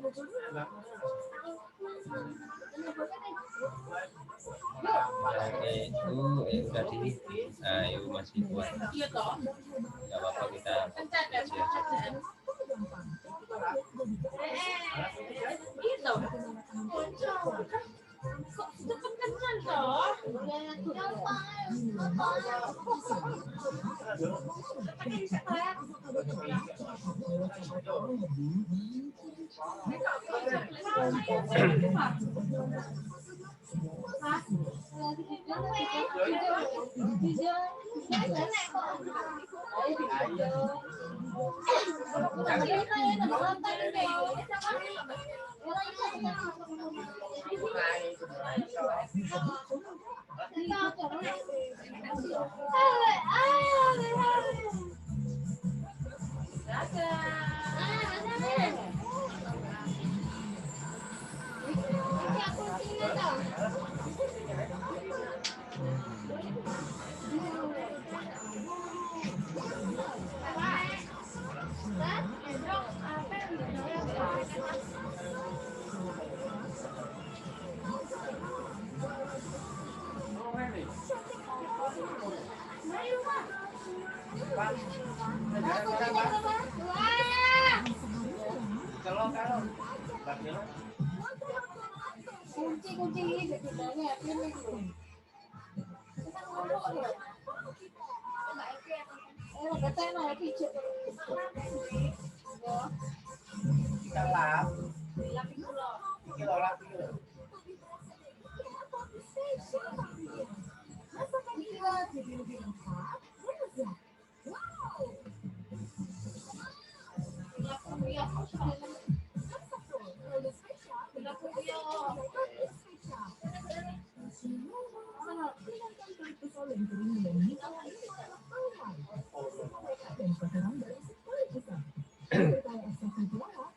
Udah di, ayo masih kuat, nggak apa-apa kita aja.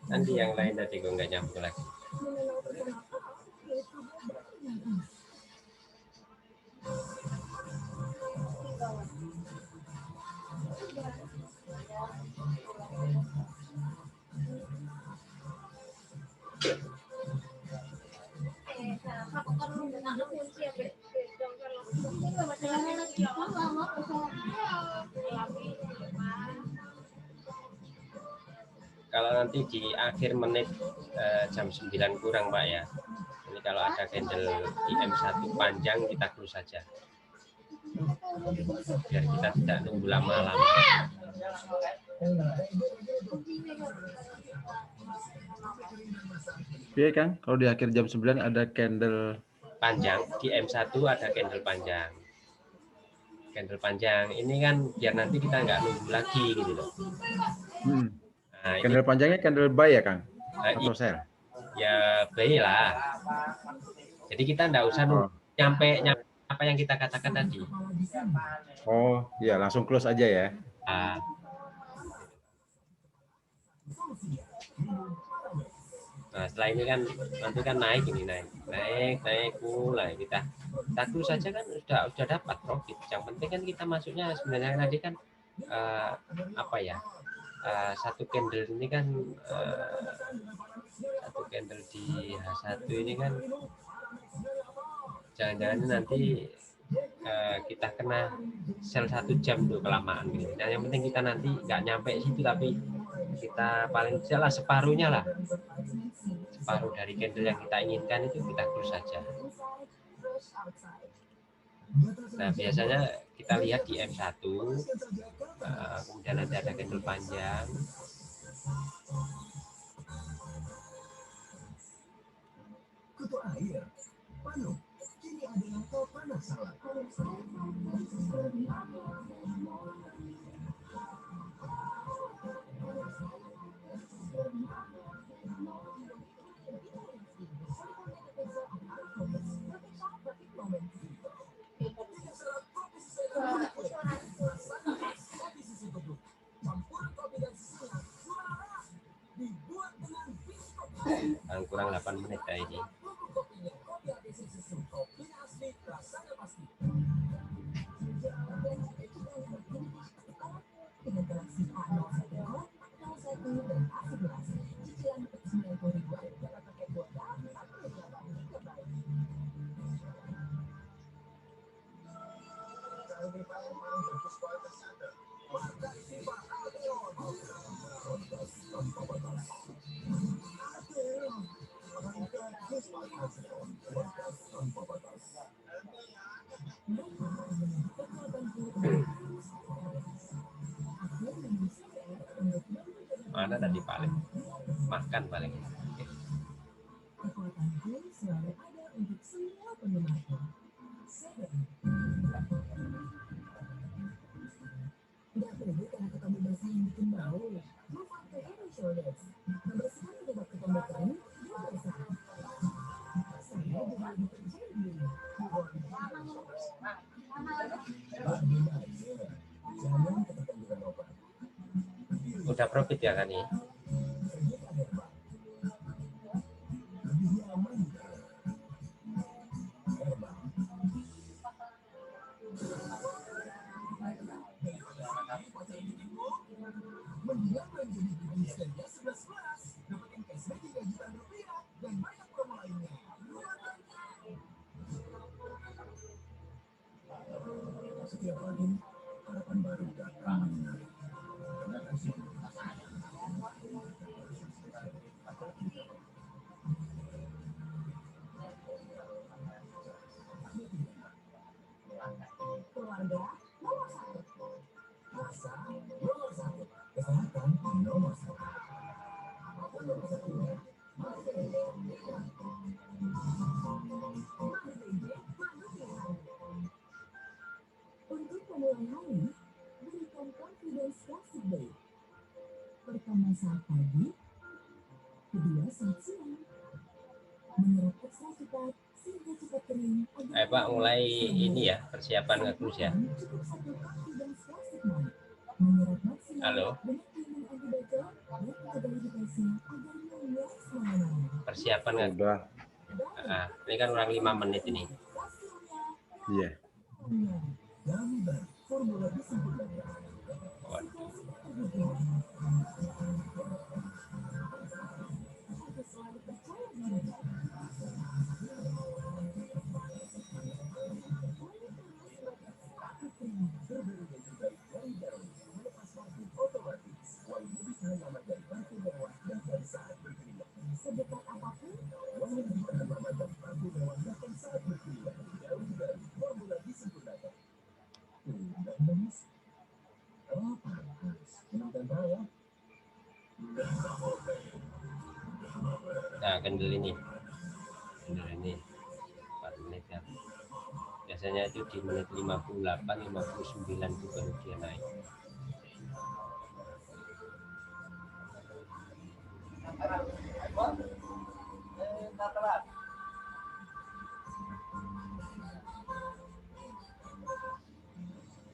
Nanti yang lain tadi gue nggak nyambung lagi. Kalau nanti di akhir menit jam 9 kurang Pak ya. Ini kalau ada candle IM1 panjang kita close saja. Biar kita tidak nunggu lama-lama. Iya Kang, kalau di akhir jam 9 ada candle panjang, di M1 ada candle panjang. Candle panjang ini kan biar nanti kita nggak nunggu lagi gitu loh. Nah, candle panjangnya candle buy ya Kang? Atau sell? Ya buy lah. Jadi kita nggak usah nunggu nyampe apa yang kita katakan tadi. Oh iya, langsung close aja ya. Nah setelah ini kan nanti kan naik ini naik mulai kita close saja kan sudah dapat profit. Yang penting kan kita masuknya sebenarnya tadi kan apa ya, satu candle ini kan satu candle di H1 ini kan jangan-jangan nanti kita kena sell 1 jam tuh kelamaan gitu. Nah, yang penting kita nanti nggak nyampe situ tapi kita paling jelas separuhnya lah, separuh dari candle yang kita inginkan itu kita close saja. Nah biasanya kita lihat di M1 kemudian nanti ada candle panjang. Kurang 8 menit ya ini. makan paling. Kekuatanku selalu ada untuk semua penggemarku. Tidak perlu karena ketemu basah yang bikin bau. Move on to Head & Shoulders. Membersihkan penyebab ketemu kering dan basah. Saya juga lebih percaya diri. Move on to Head & Shoulders. Jangan ketahuan dengan obat. Udah profit ya kan nih? Setiap pagi, harapan baru datang. Keluarga nomor 1. Rasa nomor 1. Kesehatan nomor 1. Apa nomor 1-nya? Untuk memulai hari, berikan confidence classic day. Pertama saat pagi, kedua saat siang. Menyerap ekstra cepat sehingga cepat kering. Pak mulai ini ya, persiapan nge-cruise ya. Cukup satu confidence classic night. Menyerap maksimal Halo. dengan kandungan antibacterial dan mencegah iritasi agar nyaman selama-lamanya. Persiapan nggak? Udah. Ini kan kurang 5 menit ini. Iya. Gambar formula disempurnakan. Waduh. Selalu percaya diri. Sedekat apapun, wangi ditahan lama dan mampu mewajibkan saat berkeringat. Jauh dari formula disempurnakan. Dan lemes. Oh, panas. Menonton ya. Nah, kendel ini 4 menit kan. Biasanya itu di menit 58, 59 itu baru dia naik.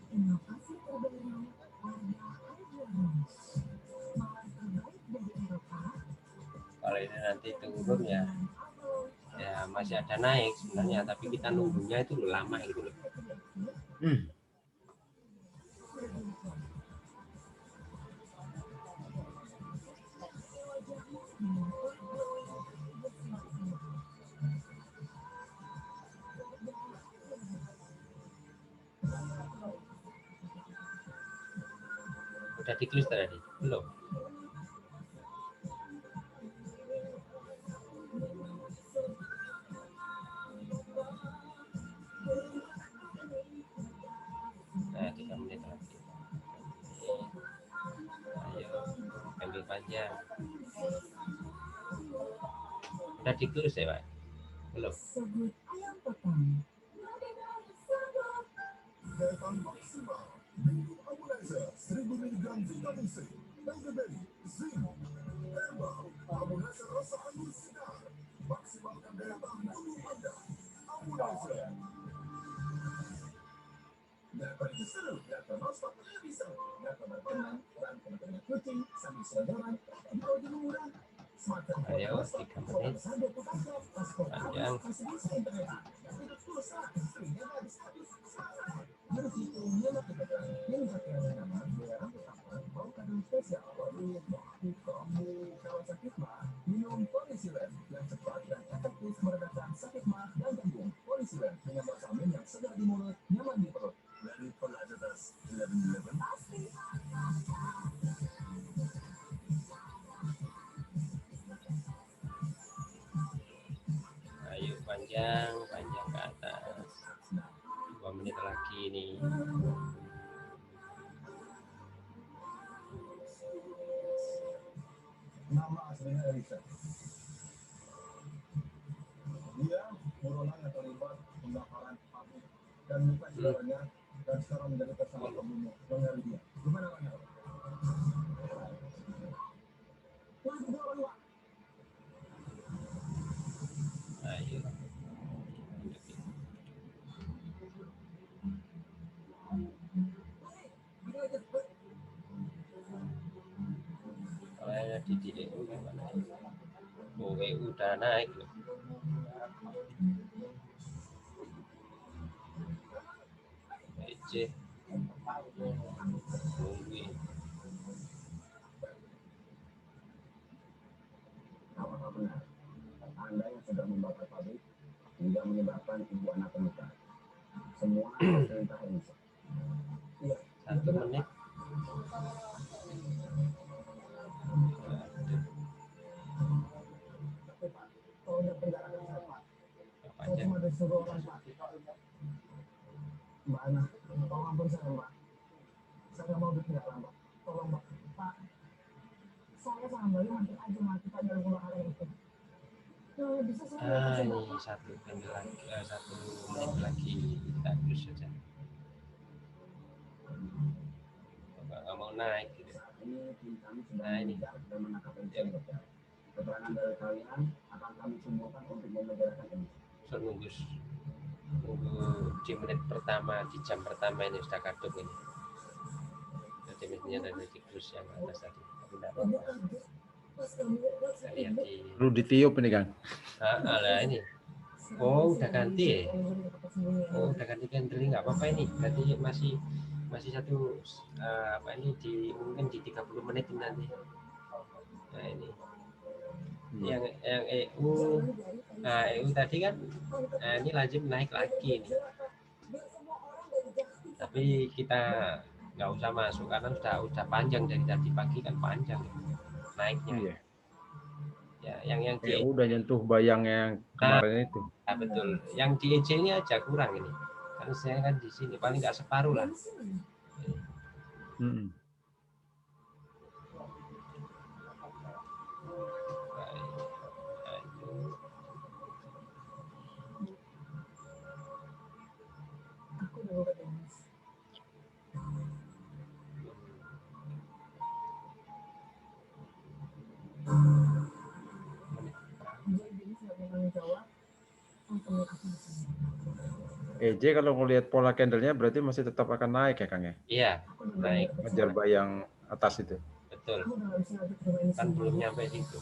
Inovasi terbaru warna Hydrogens. Malam terbaik dari Eropa. Kalau ini nanti turun ya masih ada naik sebenarnya, tapi kita nunggunya itu lama gitu loh. Udah di-close tadi? Belum? Nah, 3 menit lagi. Ayo, ambil panjang. Udah di-close ya, Pak? Belum? Sebut ayam potong. Daya maksimal. Minum Amunizer 1000 mg vitamin C. Elderberry, zinc, herbal. Amunizer rasa anggur segar. Maksimalkan daya tahan tubuh Anda. Amunizer. Data seru, data nonstop lebih seru. Data berteman, dan teman-teman kucing sambil selebaran, atau di murah. Ayo, 3 menit. Panjang. Minum Polisilen yang cepat dan efektif meredakan sakit mah dan gangguan. Polisilen dengan rasa amin yang segar di mulut, nyaman di perut. Dari Polazitas 1111 pasti. Ayo panjang ke atas. 2 menit lagi nih. Nama aslinya Elisa. Dia buronan yang terlibat pembakaran pabrik dan luka saudaranya dan sekarang menjadi tersangka pembunuh. Dengar dia. Gimana Anda? Ayo. Kayaknya di DU gimana? Oh, udah naik loh. Nungguin. Apakah benar Anda yang sudah membakar pabrik hingga menyebabkan ibu anak terluka? Semua atas perintah Elisa. Iya. 1 menit. Tapi Pak, kalau udah penjarakan saya Pak, saya Panjang. cuma disuruh orang Pak. Mbak Ana, tolong ampun saya Mbak. Saya nggak mau dipenjara Mbak. Tolong Mbak. Pak, saya sama Mbak Yu hampir aja mati Pak dalam kebakaran itu. Kalau bisa saya kasih Ini Bapak. 1 menit lagi, 1 menit lagi kita terus saja. Nggak mau naik gitu. Saat ini tim kami sedang Nah, ini. mengejar dan menangkap Elisa. Keterangan dari kalian akan kami kumpulkan untuk memenjarakan Elisa. So, nunggu di menit pertama, di jam pertama ini sudah kadung ini. Jadi mestinya dari tikus yang atas tadi. Tapi nggak apa-apa. Kita lihat di. Perlu ditiup ini Kang. Lah ini. Oh, udah ganti ya? Oh, udah ganti handling, nggak apa-apa ini. Berarti masih satu apa ini di mungkin di 30 menit ini nanti. Nah ini. Yang EU, nah EU tadi kan, nah ini lazim naik lagi nih. Tapi kita nggak usah masuk karena sudah panjang dari tadi pagi kan panjang naiknya. Iya. Ya, yang di Udah nyentuh bayang yang kemarin itu. Nah, betul. Yang di EJ ini aja kurang ini. Karena saya kan di sini paling nggak separuh lah. Hmm. EJ kalau ngelihat pola candlenya berarti masih tetap akan naik ya Kang ya? Iya, naik. Ngejar bayang atas itu. Betul. Kan belum nyampe situ.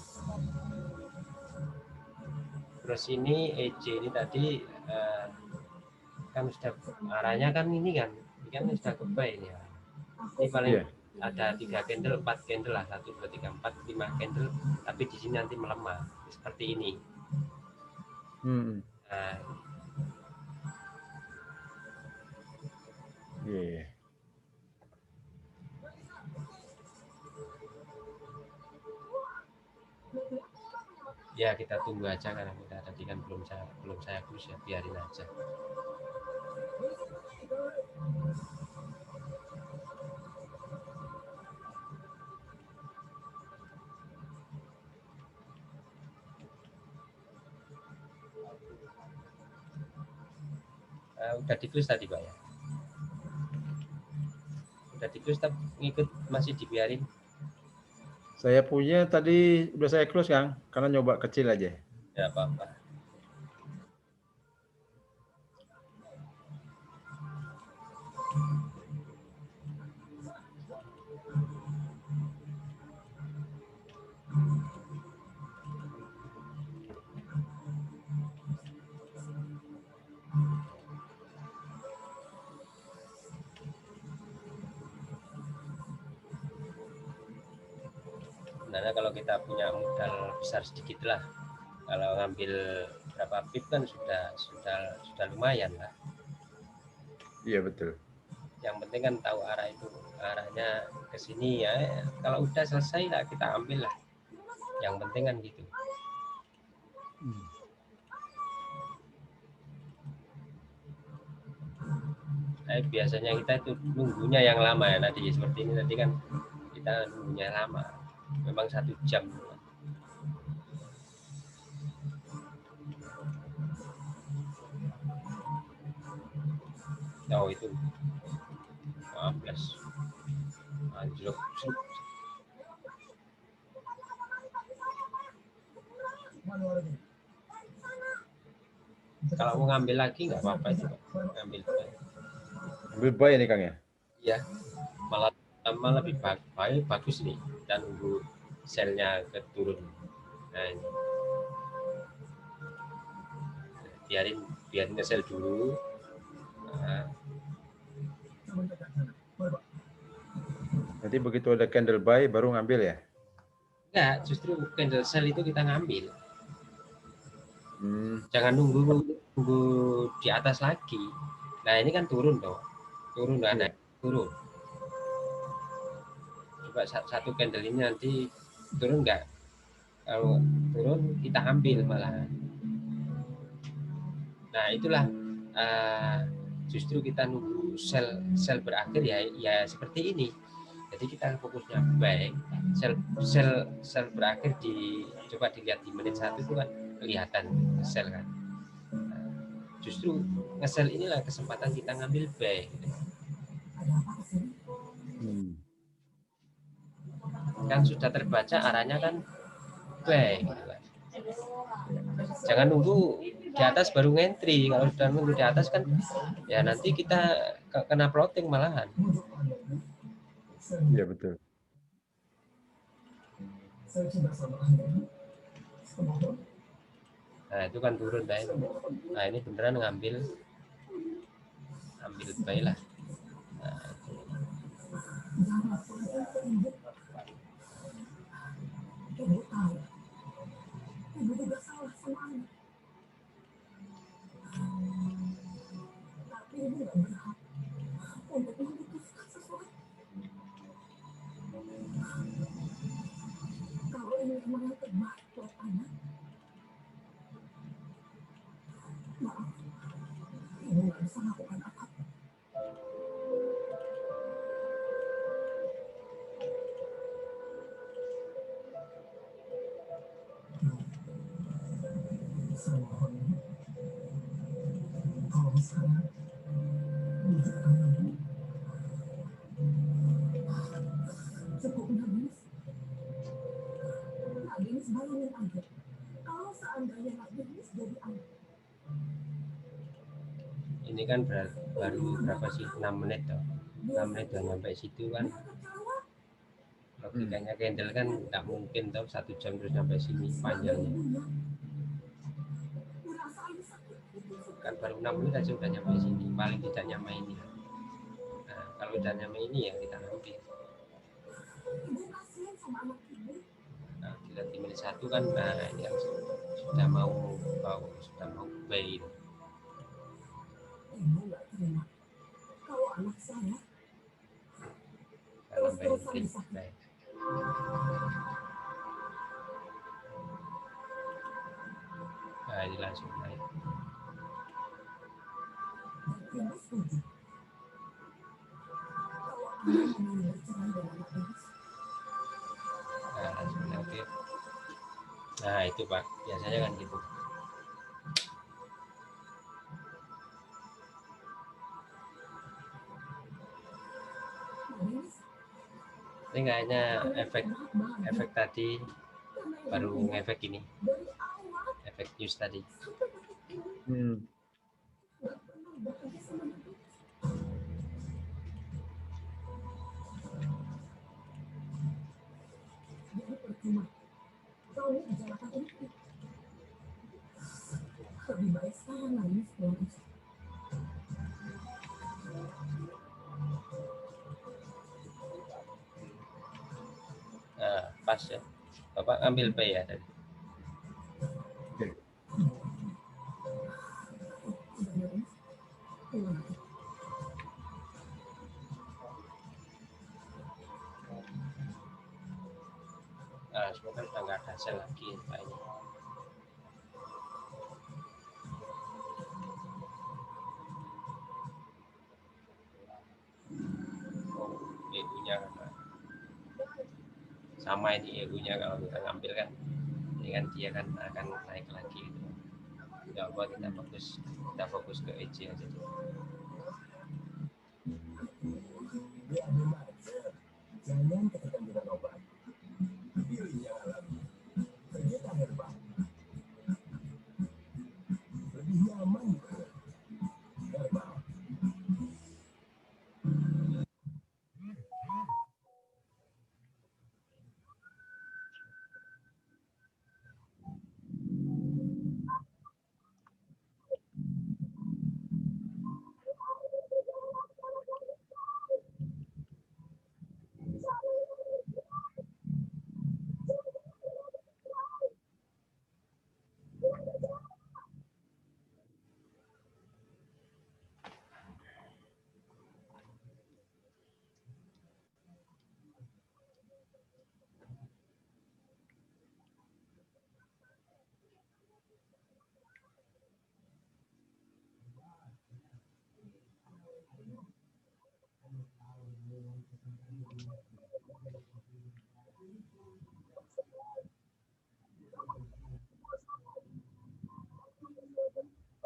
Terus ini EJ ini tadi kan sudah arahnya kan ini kan sudah ke buy ini ya. Ini paling ada 3 candle, 4 candle lah, 1, 2, 3, 4, 5 candle, tapi di sini nanti melemah seperti ini. Nah, ya kita tunggu aja karena kita tadi kan belum saya close ya, biarin aja. Udah di close tadi Pak ya? Udah di close tapi ngikut masih dibiarin? Saya punya tadi udah saya close Kang, karena nyoba kecil aja. Ya apa-apa. Sebenarnya kalau kita punya modal besar sedikit lah, kalau ngambil berapa pip kan sudah lumayan lah. Iya betul. Yang penting kan tahu arahnya ke sini ya. Kalau udah selesai lah kita ambil lah. Yang penting kan gitu. Biasanya kita itu nunggunya yang lama ya tadi seperti ini tadi kan kita nunggunya lama. Memang 1 jam. Oh itu 15 anjlok. Kalau mau ngambil lagi nggak apa-apa itu Pak. Ngambil Ambil buy ini Kang ya. ya, malah lebih bagus nih, dan nunggu selnya turun. Nah, ini. biarin nge-sell dulu. Nah, Nanti begitu ada candle buy baru ngambil ya. enggak, justru candle sell itu kita ngambil. Jangan nunggu di atas lagi. Nah ini kan turun dong, turun dan naik, turun. Coba satu candle ini nanti turun nggak? Kalau turun kita ambil malahan. Nah itulah justru kita nunggu sell berakhir ya seperti ini. Jadi kita fokusnya baik, sell berakhir coba dilihat di menit 1 itu kan kelihatan sell kan. Nah, justru nge-sell inilah kesempatan kita ngambil buy. Kan sudah terbaca arahnya kan buy gitu kan. Jangan nunggu di atas baru ngentry. Kalau sudah nunggu di atas kan ya nanti kita kena floating malahan. Iya betul. Nah itu kan turun dah. Nah ini beneran ngambil buy lah. Nah, Ibu tahu, ibu juga salah sama anak. Tapi ibu nggak berhak untuk memutuskan sesuatu. Kalau ini memang yang terbaik buat anak, maaf, ibu nggak bisa lakukan apa-apa. Kalau sekarang bujuk kamu cukup nangis. Nangis bayangin aja. Kalau seandainya nangis jadi anak. ini kan baru berapa sih 6 menit toh. 6 menit udah nyampe situ kan. Logikanya candle kan nggak mungkin toh 1 jam terus sampai sini panjangnya. Kan baru 6 menit aja udah nyampe sini, paling tidak nyampe ini. Nah, kalau udah nyampe ini ya kita ambil. Nah, dilihat di menit 1 kan, nah ini yang sudah mau buy. Ibu nggak terima kalau anak saya terus-terusan disakiti. Nah ini langsung naik. Ibu setuju. Kalau anak mau bercerai dengan ibu, Nah langsung naik. Nah itu Pak, biasanya kan gitu. Ini nggak hanya efek tadi, baru ngefek ini, efek news tadi. jadi percuma. Kalau ini bicarakan itu, lebih baik sekarang nangis pulang aja. Nah, pas ya. Bapak ambil pay ya tadi. Nah, semoga udah nggak ada sel lagi kayaknya. Oh, EU-nya kan sama ini EU-nya kalau kita ngambil kan, ini kan dia kan akan naik lagi gitu. Nggak apa kita fokus ke EJ aja. BAB Mindset. Jangan ketergantungan obat. Pilih yang alami. Vegeta Herbal. Lebih nyaman gitu. Herbal.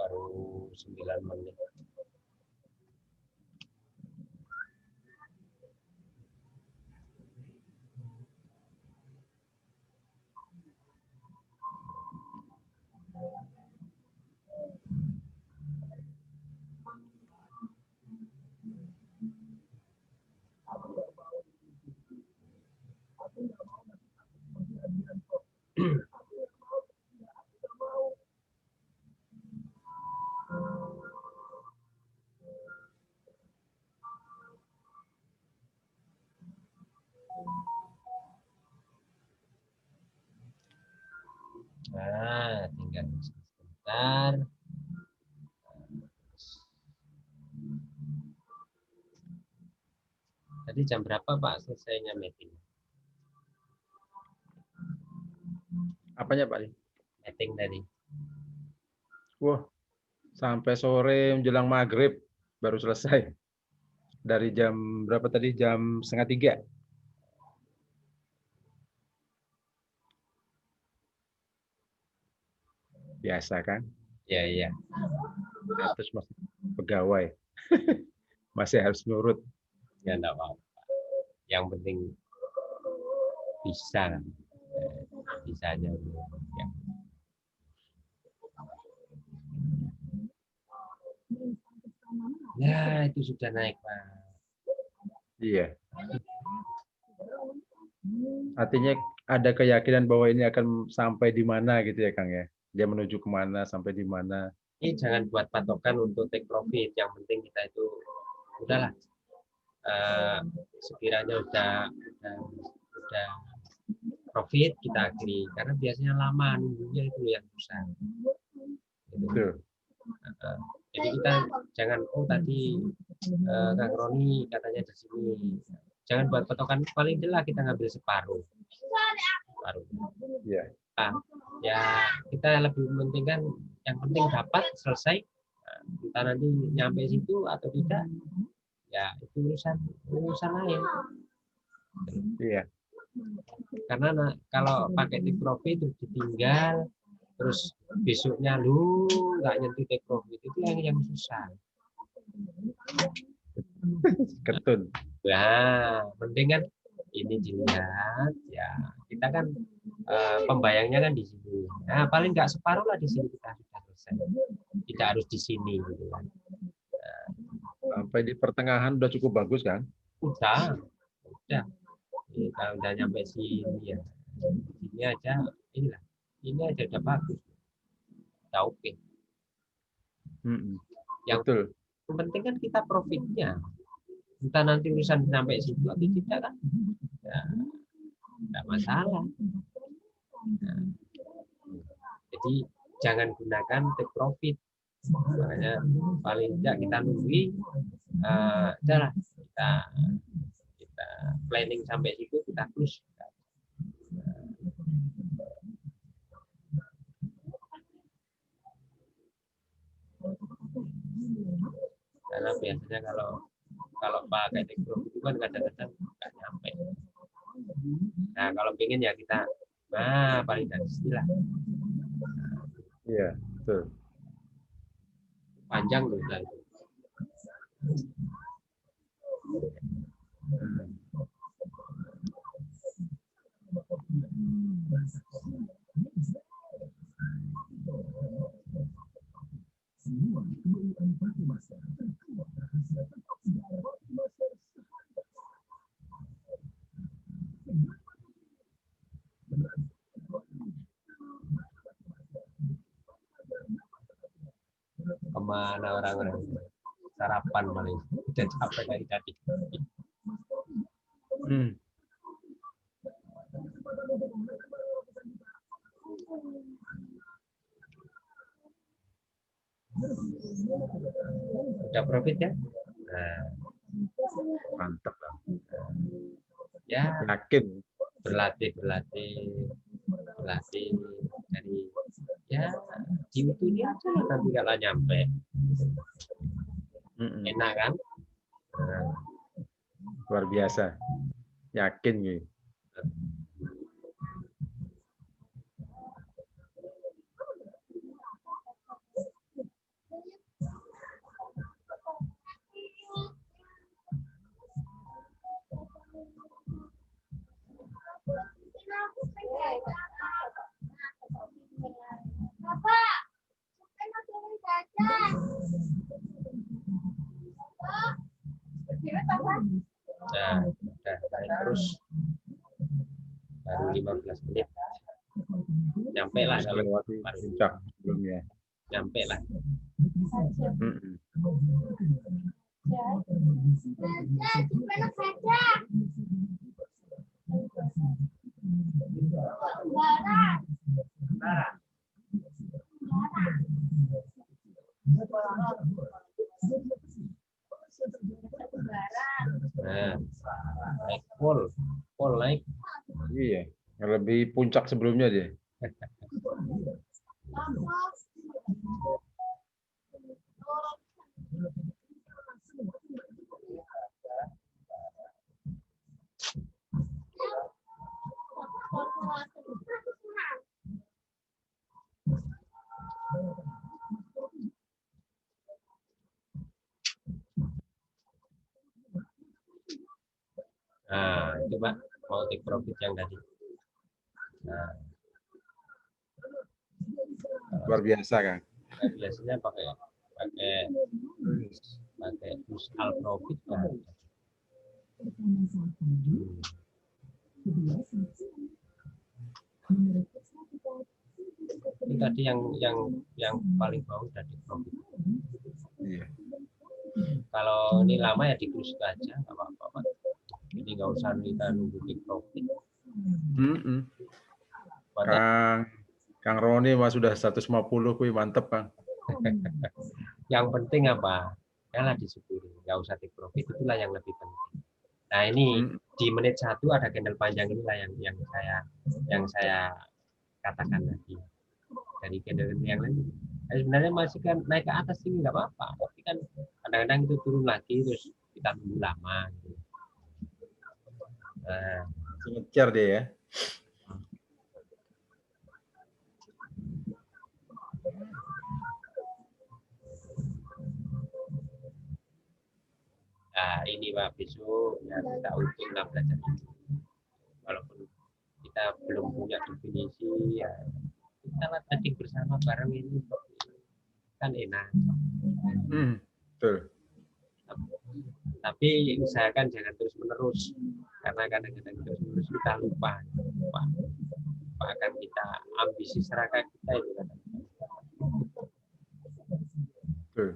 Baru 9 menit. Nah, tinggal sebentar. Tadi jam berapa Pak selesainya meeting? Apanya Pak? Meeting tadi. Wah, sampai sore menjelang maghrib baru selesai. Dari jam berapa tadi? Jam 2:30. Biasa kan? Ya, iya. Terus masih pegawai. Masih harus nurut. Ya enggak apa-apa. Yang penting bisa. Bisa aja. Ya. Ya, itu sudah naik, Pak. Iya. Artinya ada keyakinan bahwa ini akan sampai di mana gitu ya Kang ya. Dia menuju kemana, sampai di mana. Ini jangan buat patokan untuk take profit. Yang penting kita itu udahlah. Sekiranya udah profit kita akhiri, karena biasanya lama nunggunya itu yang susah. Gitu. Jadi kita jangan tadi Kang Roni katanya di sini, jangan buat patokan, paling jelas kita ngambil separuh. Yeah. Nah, ya kita lebih mementingkan yang penting dapat selesai. Kita nanti nyampe situ atau tidak, ya itu urusan lain. Iya. Karena kalau pakai take profit terus ditinggal, terus besoknya lu nggak nyentuh take profit, itu yang susah. Ketun. Nah, penting kan ini dilihat ya, kita kan pembayangnya kan di sini. Nah, paling nggak separuh lah di sini kita sudah selesai. Tidak harus di sini gitu kan. Sampai di pertengahan udah cukup bagus kan? Udah. Kalau udah nyampe sini ya, sini aja inilah. Ini aja udah bagus. Udah oke. Yang Betul. penting kan kita profitnya. Entah nanti urusan sampai situ atau tidak kan, ya, tidak masalah. Nah, jadi jangan gunakan take profit. Makanya paling tidak kita nunggu, adalah kita planning sampai situ, kita close. Karena biasanya kalau pakai take profit itu kan kadang-kadang nggak nyampe. Nah, kalau pengen ya kita paling dari istilah. Iya, betul. Panjang loh itu. Kemana orang-orang sarapan malah udah capek dari tadi. Udah profit ya? Nah, Mantap lah. ya Yakin. berlatih dari ya itu aja nanti kalau nyampe enak kan. Nah, Luar biasa. Yakin gitu. nah udah naik terus baru 15 menit nyampe lah kalau Melewati puncak sebelumnya. nyampe lah. Nah, naik full naik. Iya, yang lebih puncak sebelumnya dia. Nah, itu Pak, mau take profit yang tadi. Nah, Luar biasa kan. biasanya pakai push all profit kan. Ini tadi yang paling bawah tadi profit. Iya. Kalau ini lama ya di cruise aja, nggak apa-apa Pak. Jadi nggak usah kita nunggu take profit. Kang Roni mas sudah 150 kuwi mantep Kang. Yang penting apa? Yalah disyukuri, nggak usah take profit, itulah yang lebih penting. Nah ini di menit 1 ada candle panjang inilah yang saya katakan tadi. Dari candle yang lain, sebenarnya masih kan naik ke atas ini nggak apa-apa, tapi kan kadang-kadang itu turun lagi terus kita tunggu lama. Gitu. Nah, ngejar dia ya. Nah ini Pak, besok ya kita untung lah belajar ini. Walaupun kita belum punya definisi ya kita trading bersama bareng ini kan enak. Betul. Tapi usahakan jangan terus menerus karena kadang-kadang terus menerus kita lupa akan kita ambisi serakah kita itu kan. Betul.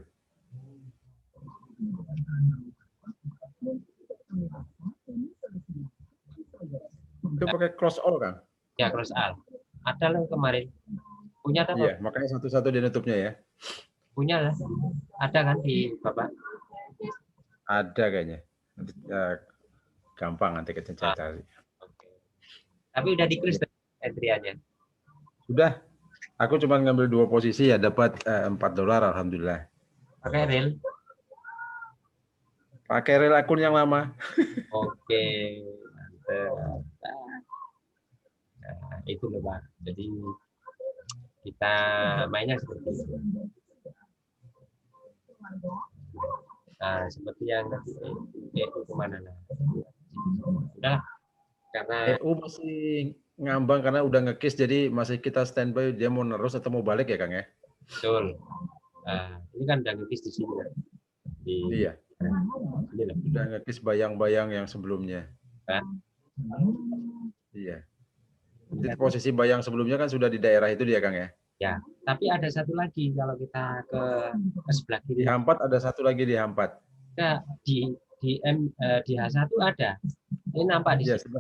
Itu pakai cross all kan? Ya cross all. Ada loh kemarin. Punya ada Iya, makanya satu-satu dia nutupnya ya. Punya lah. Ada kan di Bapak? Ada kayaknya. Gampang nanti kita cari. Oke. Tapi udah di cruise entry-nya. Sudah. Aku cuma ngambil 2 posisi ya dapat $4 alhamdulillah. Pakai reel. Pakai reel akun yang lama. Oke. Mantap. Nah, itu loh Pak. Jadi kita mainnya seperti itu. Nah, seperti yang tadi itu kemana lah. Udah, karena EU masih ngambang karena udah nge-kiss, jadi masih kita standby dia mau nerus atau mau balik ya Kang ya? betul. Ini kan udah nukis di sini ya. Di Iya, sini loh. udah nge-kiss bayang-bayang yang sebelumnya. Kan? Iya. Jadi posisi bayang sebelumnya kan sudah di daerah itu dia Kang ya? Ya, tapi ada satu lagi kalau kita ke sebelah Di kiri. H4 ada satu lagi di H4. Nah, di H1 ada. Ini nampak di Iya, sini.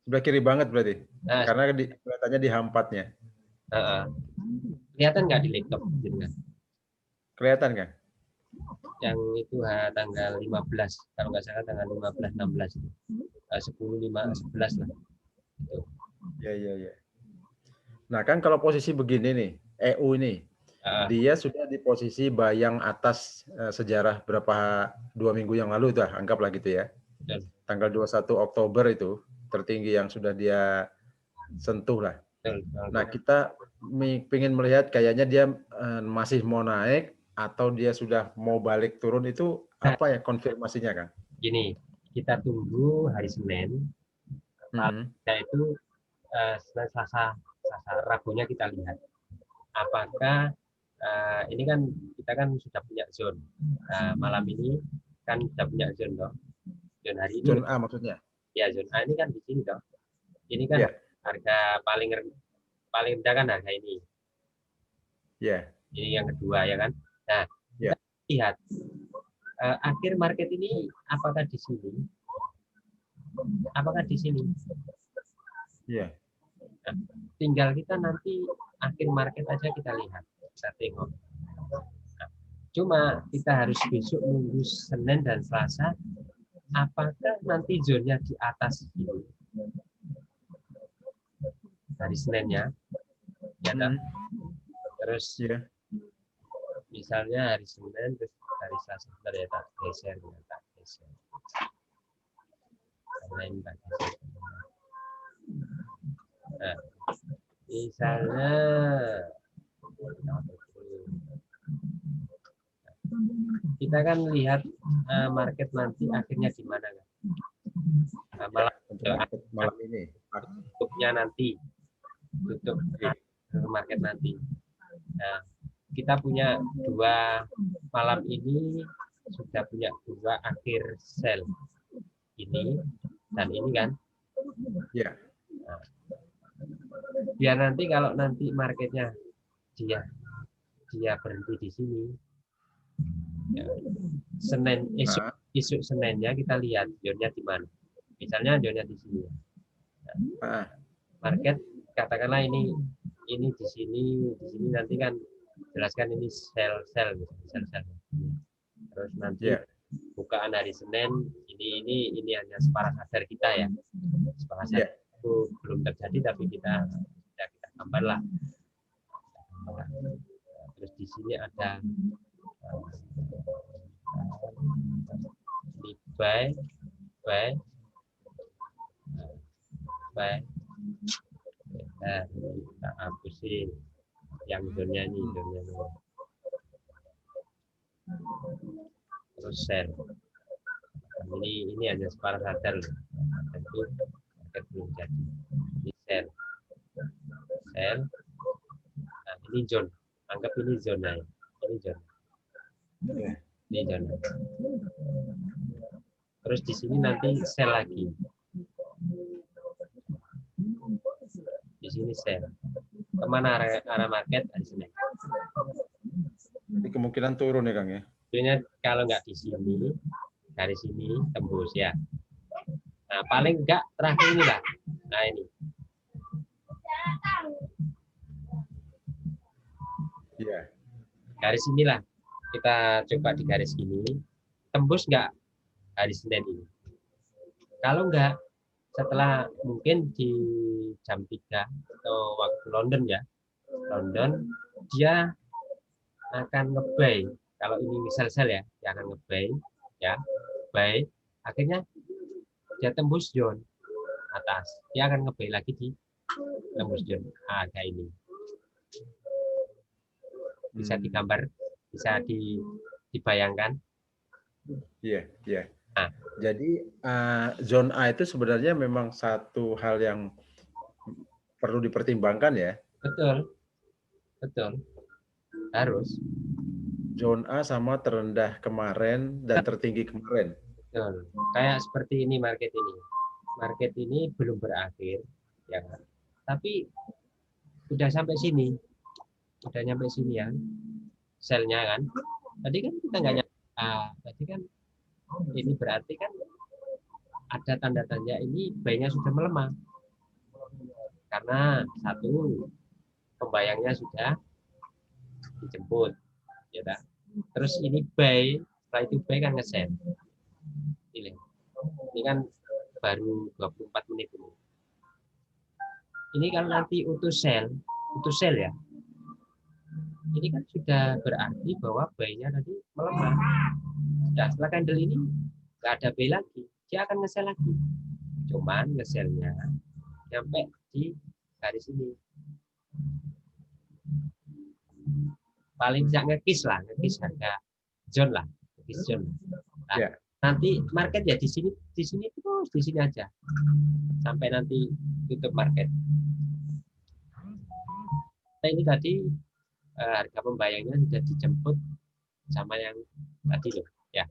sebelah kiri banget berarti. Nah, Karena kelihatannya di H4-nya. kelihatan nggak di laptop? Gitu kan? Kelihatan Kang? Yang itu tanggal 15, kalau nggak salah tanggal 15, 16. 10, 5, 11 lah. Itu. Iya. Nah kan kalau posisi begini nih, EU ini, dia sudah di posisi bayang atas sejarah berapa 2 minggu yang lalu itu, anggaplah gitu ya. Betul. Tanggal 21 Oktober itu tertinggi yang sudah dia sentuh lah. Betul. Nah kita ingin melihat kayaknya dia masih mau naik atau dia sudah mau balik turun, itu apa ya konfirmasinya Kang? Gini, kita tunggu hari Senin. Yaitu Senin, Selasa, Rabunya kita lihat. Apakah ini kan kita kan sudah punya zone. Malam ini kan sudah punya zone dong. Zone hari ini. Zone A maksudnya? Ya, zone A ini kan di sini dong. Ini kan harga paling rendah kan harga ini. Ya. Ini yang kedua ya kan. Nah, kita lihat akhir market ini apakah di sini? Apakah di sini? Iya. Nah, tinggal kita nanti akhir market aja kita lihat, kita tengok. Nah, cuma kita harus besok nunggu Senin dan Selasa. Apakah nanti zonnya di atas ini? Hari Seninnya, ya kan? Terus misalnya hari Senin, terus hari Selasa, ya tak geser, tak geser. Lain tak geser. Nah, misalnya kita kan lihat market nanti akhirnya di mana kan? Malam ini tutupnya nanti, tutup market nanti. Nah, kita punya dua malam ini sudah punya dua akhir sell ini dan ini kan? Ya. Nah, biar nanti kalau nanti marketnya dia berhenti di sini, ya, Senin esok Seninnya kita lihat zonnya di mana. Misalnya zonnya di sini. Nah, market katakanlah ini di sini nanti kan jelaskan ini sell. Terus nanti bukaan hari Senin ini hanya separuh sadar kita ya. Separuh sadar itu belum terjadi tapi kita gambar lah. Terus di sini ada di buy. Nah, kita hapusin yang zonnya ini. Terus sell. Ini hanya separuh sadar. Tentu market belum jadi. Ini sell. Nah, ini zone. Anggap ini zona. Ini zona. Ini zona. Terus di sini nanti sell lagi. Di sini sell. Kemana arah market di sini? Jadi kemungkinan turun ya Kang ya. Sebenarnya kalau nggak di sini, dari sini tembus ya. Nah paling nggak terakhir ini lah. Nah ini. Iya. Garis inilah kita coba di garis ini. Tembus nggak hari Senin ini? Kalau nggak, setelah mungkin di jam 3 atau waktu London ya, London dia akan nge-buy. Kalau ini sell ya, dia akan nge-buy ya, buy. Akhirnya dia tembus zone atas, dia akan nge-buy lagi di tembus zone harga ini. Bisa digambar, bisa dibayangkan. Iya. Nah. Jadi zona A itu sebenarnya memang satu hal yang perlu dipertimbangkan ya. Betul, betul, harus. Zona A sama terendah kemarin dan tertinggi kemarin. Betul. Kayak seperti ini market ini. Market ini belum berakhir, ya kan? Tapi udah sampai sini, udah nyampe sini ya, selnya kan. Tadi kan kita nggak nyampe. Tadi kan ini berarti kan ada tanda-tanda ini buy-nya sudah melemah. Karena satu, pembayangnya sudah dijemput, ya kan? Terus ini buy, setelah itu buy kan nge-sell. Ini kan baru 24 menit ini. Ini kalau nanti utuh sell ya. Ini kan sudah berarti bahwa buy-nya tadi melemah. Nah, setelah candle ini nggak ada buy lagi, dia akan nge-sell lagi. Cuman nge-sell-nya sampai di garis ini. Paling tidak ngekis harga zone lah, ngekis zone. Nah, Ya. nanti market ya di sini terus di sini aja sampai nanti tutup market. Nah, ini tadi harga pembayangnya sudah dijemput sama yang tadi loh, ya,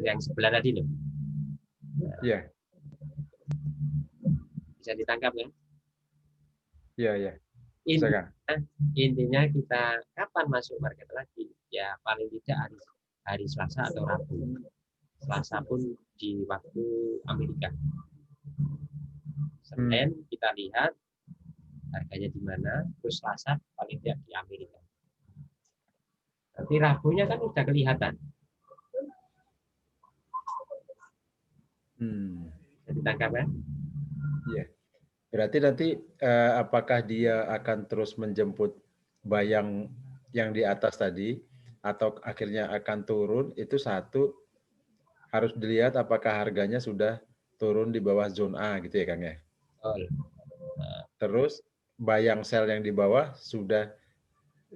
yang sebelah tadi loh. Nah, ya. bisa ditangkap ya? Ya. Intinya kita kapan masuk market lagi? Ya paling tidak hari Selasa atau Rabu. Selasa pun di waktu Amerika. Senin kita lihat harganya di mana, terus Selasa paling tidak di Amerika. Nanti Rabunya kan udah kelihatan. Bisa ditangkap ya? Iya. Berarti nanti apakah dia akan terus menjemput bayang yang di atas tadi atau akhirnya akan turun, itu satu harus dilihat apakah harganya sudah turun di bawah zona A gitu ya Kang ya. Terus bayang sell yang di bawah sudah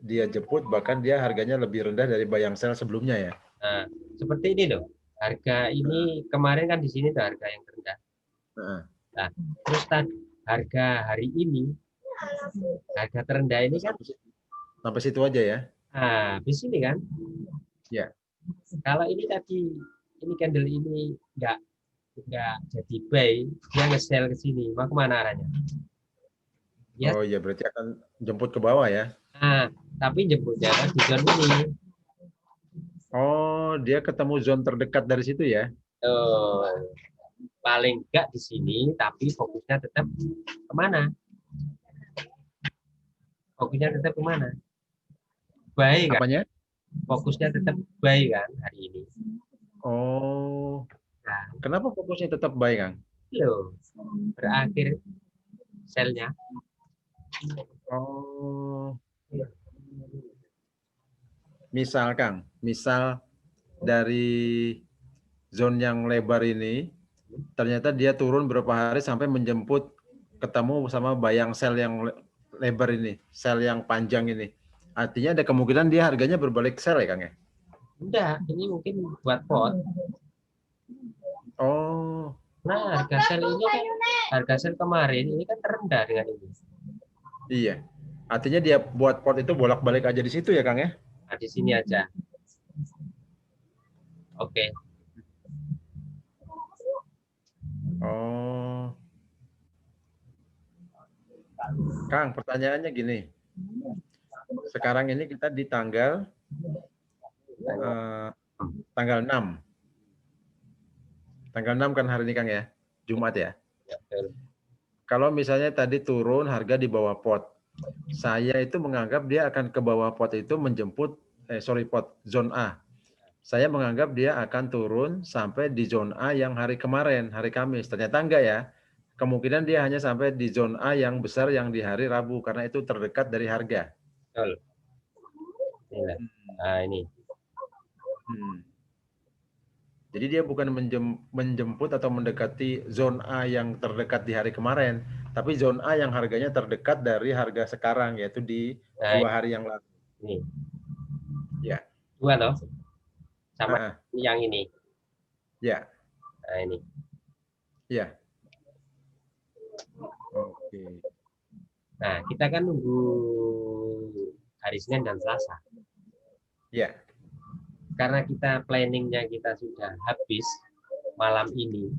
dia jemput, bahkan dia harganya lebih rendah dari bayang sell sebelumnya ya. Nah, seperti ini loh. Harga ini kemarin kan di sini tuh harga yang terendah. Nah, terus harga hari ini, harga terendah ini kan sampai situ aja ya. Nah, di sini kan. Ya. Kalau ini tadi, ini candle ini nggak jadi buy, dia nge-sell ke sini. Mau kemana arahnya? Ya. Oh iya, berarti akan jemput ke bawah ya. Nah, tapi jemputnya kan di zone ini. Oh, dia ketemu zone terdekat dari situ ya? Paling enggak di sini, tapi fokusnya tetap kemana? Fokusnya tetap kemana? Buy kan? Apanya? Fokusnya tetap buy kan hari ini. Oh, nah, kenapa fokusnya tetap buy Kang? Loh, berakhir sell-nya. Oh, misal Kang, misal dari zone yang lebar ini ternyata dia turun berapa hari sampai menjemput ketemu sama bayang sell yang lebar ini, sell yang panjang ini. Artinya ada kemungkinan dia harganya berbalik sell ya Kang ya? Enggak, ini mungkin buat pot. Oh. Nah, harga sell ini kan, harga sell kemarin ini kan terendah dengan ini. Iya. Artinya dia buat pot itu bolak-balik aja di situ ya Kang ya? Nah, di sini aja. Oke. Oh. Kang, pertanyaannya gini. Sekarang ini kita di tanggal 6. Tanggal 6 kan hari ini Kang ya? Jumat ya? Kalau misalnya tadi turun harga di bawah pot, saya itu menganggap dia akan ke bawah pot itu menjemput, pot zone A. Saya menganggap dia akan turun sampai di zone A yang hari kemarin, hari Kamis. Ternyata enggak ya. Kemungkinan dia hanya sampai di zone A yang besar yang di hari Rabu, karena itu terdekat dari harga. Betul. Nah, ini. Jadi dia bukan menjemput atau mendekati zone A yang terdekat di hari kemarin, tapi zone A yang harganya terdekat dari harga sekarang, yaitu di 2 hari yang lalu. Ini. Ya. 2 loh. Sama yang ini. Ya, Nah ini. ya. Oke. Nah kita kan nunggu hari Senin dan Selasa. Ya. Karena kita planningnya kita sudah habis malam ini,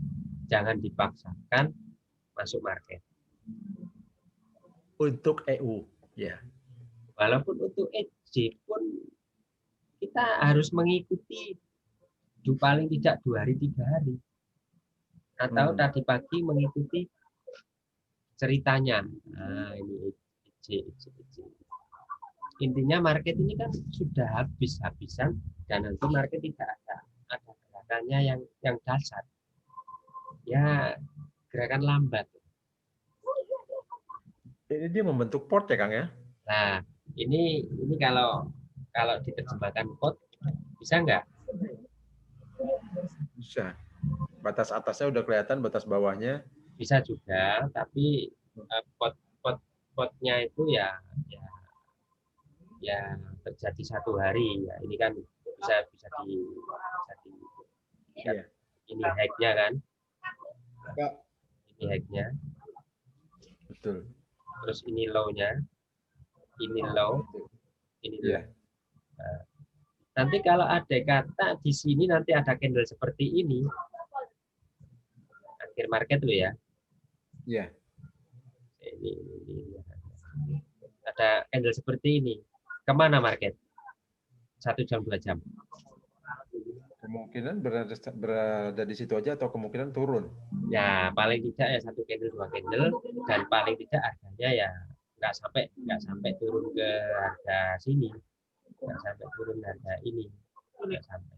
jangan dipaksakan masuk market. Untuk EU, ya. Walaupun untuk EJ pun kita harus mengikuti paling tidak 2 hari 3 hari. Atau tadi pagi mengikuti ceritanya. Nah ini EJ. Intinya market ini kan sudah habis-habisan dan nanti market tidak ada gerakannya yang dasar. Ya gerakan lambat. Ini dia membentuk port ya, Kang ya? Nah, ini kalau diterjemahkan pot bisa nggak? Bisa. Batas atasnya udah kelihatan, batas bawahnya. Bisa juga, tapi potnya itu ya terjadi 1 hari. Ya, ini kan bisa di Iya. ini hacknya kan? Ya. Ini hacknya. Betul. Terus ini low-nya, ini low, ini low. Iya. Nah, nanti kalau ada kata di sini nanti ada candle seperti ini, akhir market loh ya. Iya. Ini. Ada candle seperti ini. Kemana market? 1 jam 2 jam. Kemungkinan berada di situ aja atau kemungkinan turun. Ya paling tidak ya 1 candle 2 candle dan paling tidak harganya ya nggak sampai turun ke harga sini, nggak sampai turun harga ini, nggak sampai.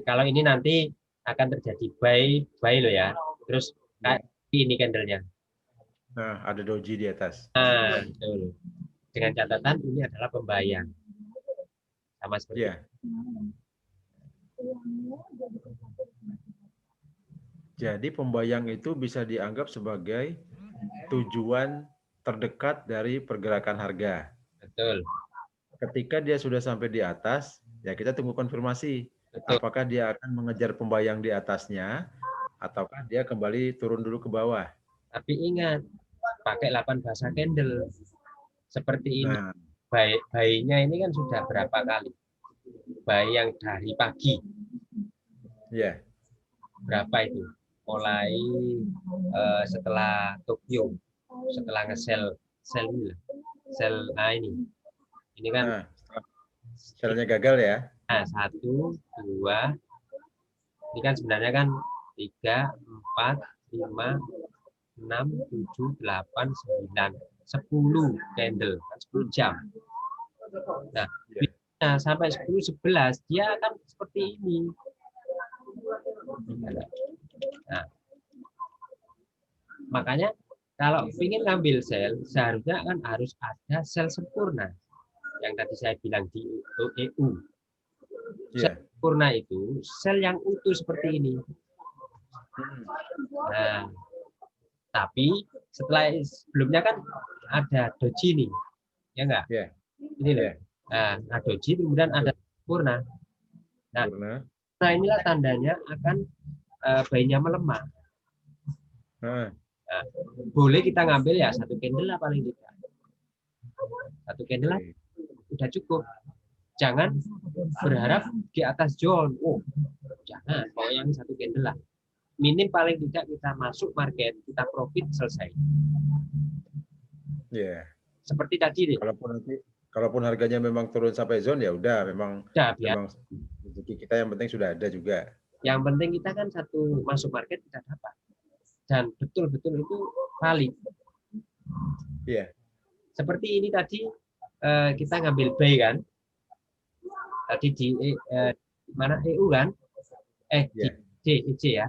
Kalau ini nanti akan terjadi buy loh ya. Terus kayak ini candlenya. Nah, ada doji di atas. Nah, betul. Dengan catatan ini adalah pembayang. Sama seperti Ya. Jadi pembayang itu bisa dianggap sebagai tujuan terdekat dari pergerakan harga. betul. Ketika dia sudah sampai di atas, ya kita tunggu konfirmasi. Betul. Apakah dia akan mengejar pembayang di atasnya, ataukah dia kembali turun dulu ke bawah. Tapi ingat, pakai 8 bahasa candle. Seperti ini. Nah, Buy-nya ini kan sudah berapa kali? Buy yang dari pagi. ya. Berapa itu? Mulai setelah Tokyo, setelah nge-sell ini. Ini kan sell-nya gagal ya. Nah, 1, 2. Ini kan sebenarnya kan 3, 4, 5, 6, 7, 8, 9, 10 candle, 10 jam. Nah, sampai 10, 11 dia akan seperti ini. Nah, makanya kalau ingin ngambil sell, seharusnya kan harus ada sell sempurna. Yang tadi saya bilang di EU. Sell sempurna itu sell yang utuh seperti ini. Nah, tapi sebelumnya kan ada doji nih, ya enggak? Yeah. Ini loh. Nah, doji kemudian ada sempurna. Nah, inilah tandanya akan buy-nya melemah. Nah, boleh kita ngambil ya 1 candle lah paling tidak. 1 candle lah udah cukup. Jangan berharap di atas John. Oh, jangan. Mau yang 1 candle lah. Minim paling tidak kita masuk market, kita profit, selesai. Iya. Seperti tadi deh. Kalaupun harganya memang turun sampai zone ya udah memang rezeki kita yang penting sudah ada juga. Yang penting kita kan satu masuk market kita dapat. Dan betul-betul itu valid. Iya. Seperti ini tadi kita ngambil buy kan. Tadi di mana EU kan? EJ ya.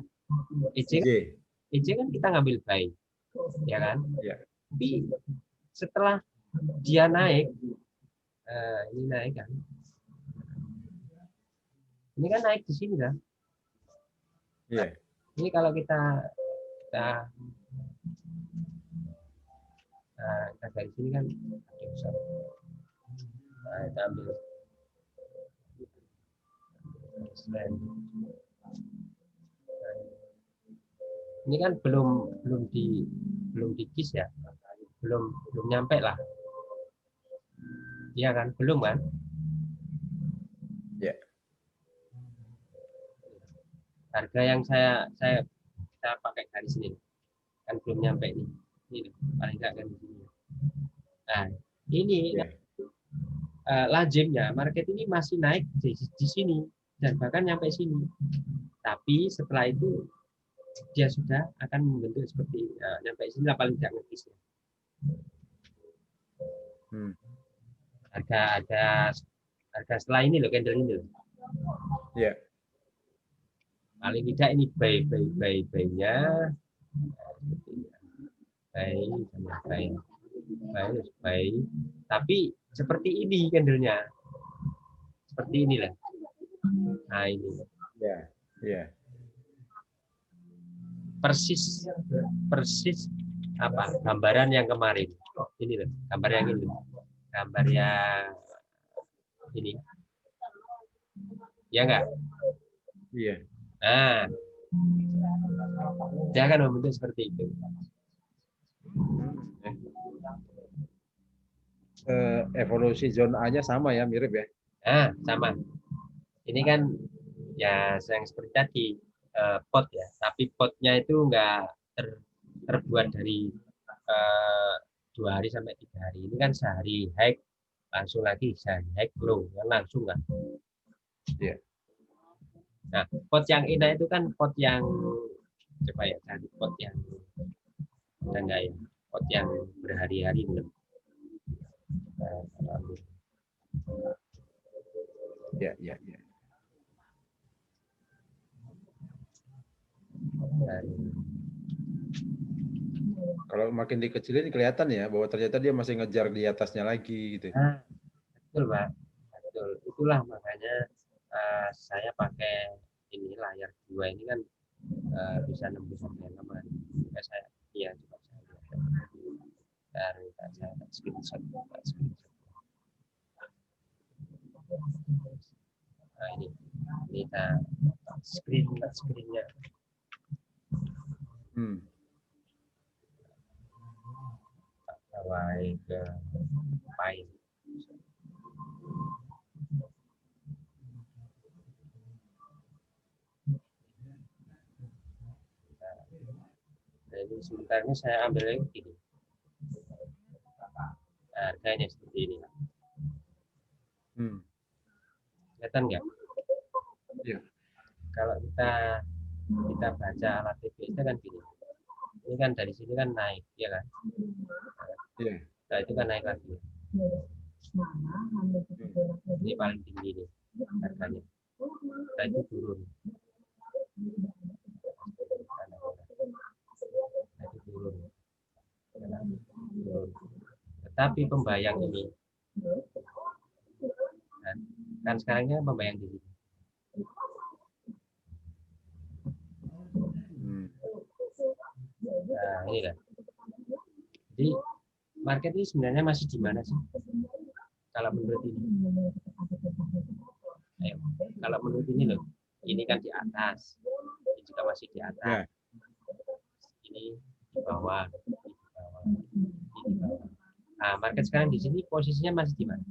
EJ kan kita ngambil buy. Ya kan? Iya. Tapi setelah dia naik, ini naik kan? Ini kan naik di sini kan? Iya. Ini kalau kita dari sini kan kita ambil. Ini kan belum di kiss ya, belum nyampe lah. Iya kan, belum kan? Ya. Harga yang saya pakai garis ini kan belum nyampe nih. Ini paling enggak kan di sini. Nah, ini Ya. lazimnya market ini masih naik di sini dan bahkan nyampe sini. Tapi setelah itu dia sudah akan membentuk seperti nyampe sini lah paling enggak ngekis. Harga setelah ini loh, candle ini loh. Ya. Paling tidak ini buy-nya buy. Tapi seperti ini candlenya. Seperti inilah. Nah, ini. Ya. Ya. Persis apa? Gambaran yang kemarin. Ini loh, gambar yang ini. Gambar yang ini. Ya enggak? Iya. Nah, dia akan membentuk seperti itu. Evolusi zona A-nya sama ya, mirip ya. Nah, sama. Ini kan ya yang seperti tadi pot ya, tapi potnya itu enggak terbuat dari 2 hari sampai 3 hari. Ini kan sehari high, langsung lagi sehari high low, langsung kan. Iya. Nah, pot yang indah itu kan pot yang coba ya cari pot yang ada enggak ya, pot yang berhari-hari belum. Ya, ya, ya. Kalau makin dikecilin kelihatan ya bahwa ternyata dia masih ngejar di atasnya lagi gitu. Nah, betul Pak, betul. Itulah makanya saya pakai ini layar 2 ini kan bisa nembus sampai kemarin. Saya coba saya lihat. Saya screenshot. Nah, ini screennya. Baik ke Pine. Nah, ini sebentarnya saya ambil lagi gini. Harganya seperti ini. Kelihatan nggak? Ya. Kalau kita baca alat TPS kan gini. Ini kan dari sini kan naik, ya kan? Iya. Nah, itu kan naik lagi. Ini paling tinggi nih harganya. Nah, itu turun. Tetapi pembayang ini kan sekarangnya pembayang di sini. Nah, ini kan. Jadi market ini sebenarnya masih di mana sih? Kalau menurut ini. Ayo, kalau menurut ini loh, ini kan di atas, ini juga masih di atas. Ya. Ini di bawah, ini di bawah. Nah, market sekarang di sini posisinya masih di mana?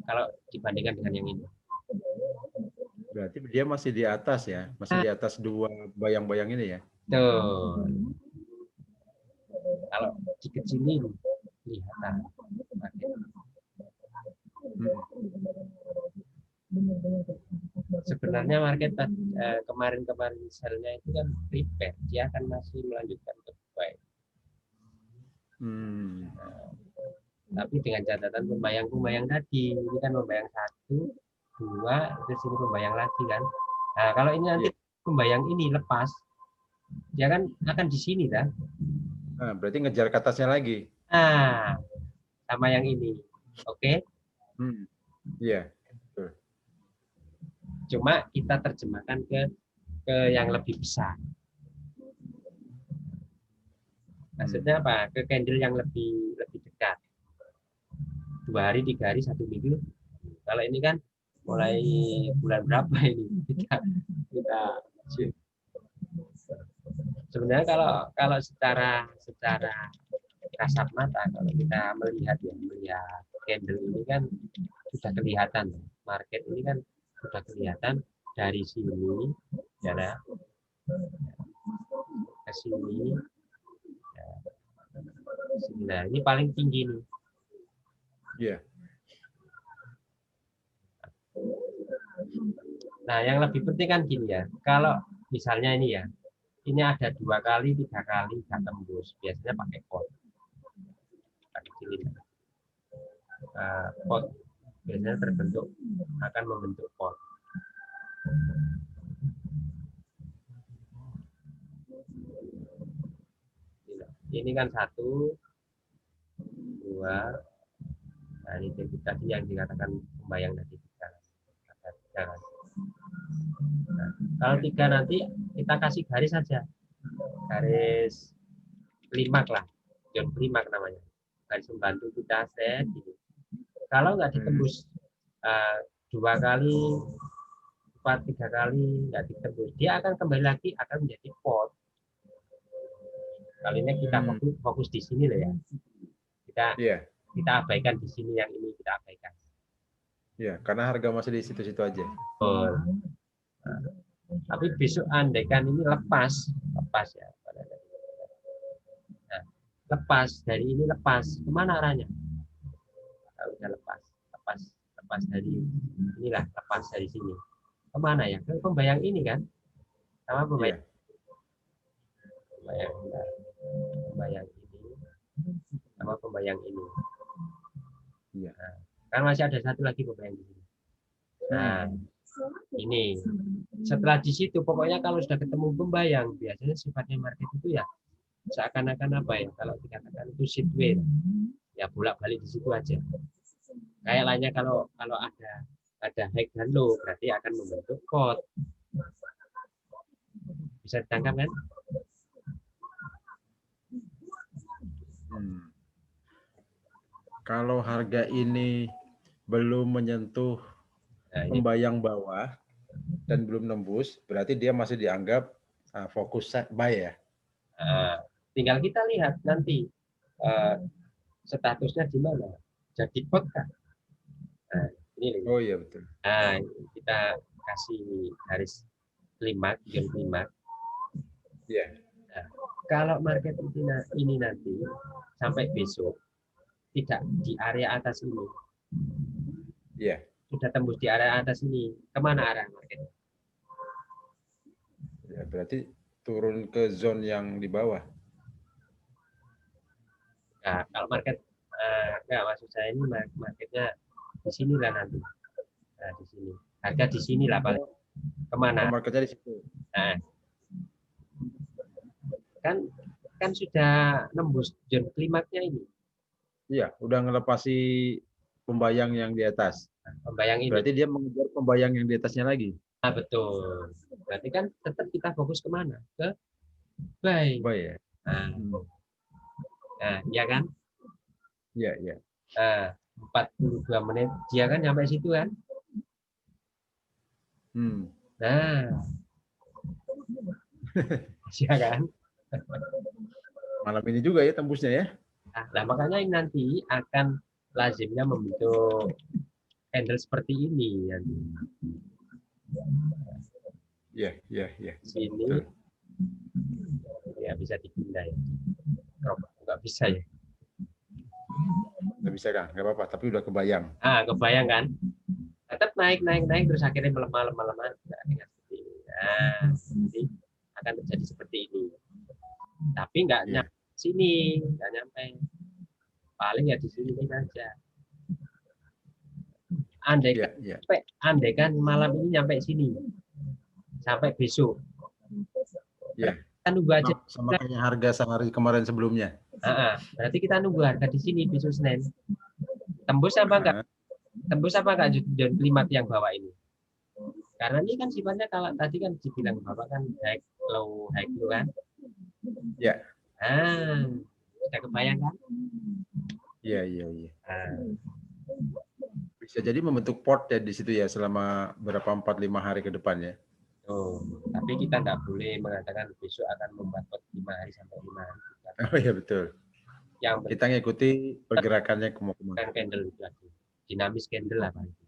Kalau dibandingkan dengan yang ini. Berarti dia masih di atas ya, masih di atas 2 bayang-bayang ini ya. Tuh. Kalau dikecilin kelihatan market. Sebenarnya market kemarin selnya itu kan prepare, dia akan masih melanjutkan ke buy. Tapi dengan catatan pembayang tadi, ini kan pembayang 1, 2, terus ini pembayang lagi kan. Nah, kalau ini nanti pembayang ini lepas, dia kan akan di sini kan. Nah, berarti ngejar ke atasnya lagi. Nah, sama yang ini, oke? Iya. Cuma kita terjemahkan ke yang lebih besar. Maksudnya apa? Ke candle yang lebih dekat. 2 hari, 3 hari, 1 minggu. Kalau ini kan mulai bulan berapa ini kita sebenarnya kalau secara kasat mata, kalau kita melihat candle ini kan sudah kelihatan, market ini kan sudah kelihatan dari sini ya, ke sini ya, sini. Nah, ini paling tinggi nih. Iya. Nah, yang lebih penting kan gini ya, kalau misalnya ini ya, ini ada 2 kali, 3 kali nggak tembus, biasanya pakai pot. Pot biasanya akan membentuk pot. Ini kan 1, 2, nah ini tadi yang dikatakan pembayang tadi 3. Nah, kalau 3 nanti kita kasih garis saja, garis klimak lah, John klimak namanya, garis membantu kita set gitu. Kalau nggak ditembus 2 kali, 4, 3 kali nggak ditembus, dia akan kembali lagi, akan menjadi pot. Kali ini kita fokus di sini loh ya, kita abaikan di sini, yang ini kita abaikan. Ya, karena harga masih di situ-situ aja. Oh. Nah, tapi besok andaikan ini lepas ya. Nah, lepas dari ini, kemana arahnya? Kalau udah lepas dari inilah, lepas dari sini, kemana ya? Ke pembayang ini kan, sama pembayang. Pembayang ini sama pembayang ini. Iya. Nah, kan masih ada satu lagi pembayang di sini. Nah, ini setelah di situ, pokoknya kalau sudah ketemu pembayang, biasanya sifatnya market itu ya seakan-akan apa ya, kalau dikatakan itu sideways ya, bolak-balik di situ aja. Kayak lainnya kalau ada high dan low, berarti akan membentuk pot. Bisa ditangkap kan? Kalau harga ini belum menyentuh pembayang bawah dan belum nembus, berarti dia masih dianggap fokus buy ya. Tinggal kita lihat nanti statusnya di mana, jadi pot kan. Nah, ini. Oh iya betul. Nah, kita kasih garis klimak, John klimak. Iya. Nah, kalau market ini nanti sampai besok tidak di area atas ini, iya, sudah tembus di area atas ini, kemana arah market? Ya, berarti turun ke zone yang di bawah. Nah, kalau market enggak, maksud saya ini marketnya di sini lah nanti. Nah, di sini. Harga di sini lah paling. Kemana? Marketnya di situ. Nah, kan sudah nembus zone klimaknya ini. Iya, udah ngelepasi pembayang yang di atas. Nah, pembayang ini. Berarti dia mengejar pembayang yang di atasnya lagi. Nah, betul. Berarti kan tetap kita fokus kemana? Ke buy. Buy ya. Nah, iya kan? Iya, iya. 42 menit dia kan sampai situ kan? Nah, iya kan? Malam ini juga ya tembusnya ya. Nah, makanya ini nanti akan lazimnya membentuk candle seperti ini nanti. Iya. Sini. Ya bisa dipindah ya. Nggak bisa ya. Nggak bisa kan? Nggak apa-apa, tapi udah kebayang. Kebayang kan? Tetap naik terus akhirnya melemah. Nah, jadi akan terjadi seperti ini. Tapi nggak nyampe sini, nggak nyampe. Paling ya di sini aja. Andai kan malam ini nyampe sini, sampai besok. Ya. Kita nunggu aja. Sama kayak harga sehari kemarin sebelumnya. Berarti kita nunggu harga di sini besok Senin. Tembus apa enggak? Tembus apa enggak John klimak yang bawah ini? Karena ini kan sifatnya, kalau tadi kan dibilang Bapak kan high low kan? Ya. Sudah kebayang kan? Iya. Bisa jadi membentuk port ya di situ ya selama berapa 4-5 hari ke depannya. Oh, tapi kita nggak boleh mengatakan besok akan membuat pot 5 hari sampai 5 hari. Oh iya betul. Yang Kita ngikuti pergerakannya ke penting candle itu lagi. Dinamis candle apa itu.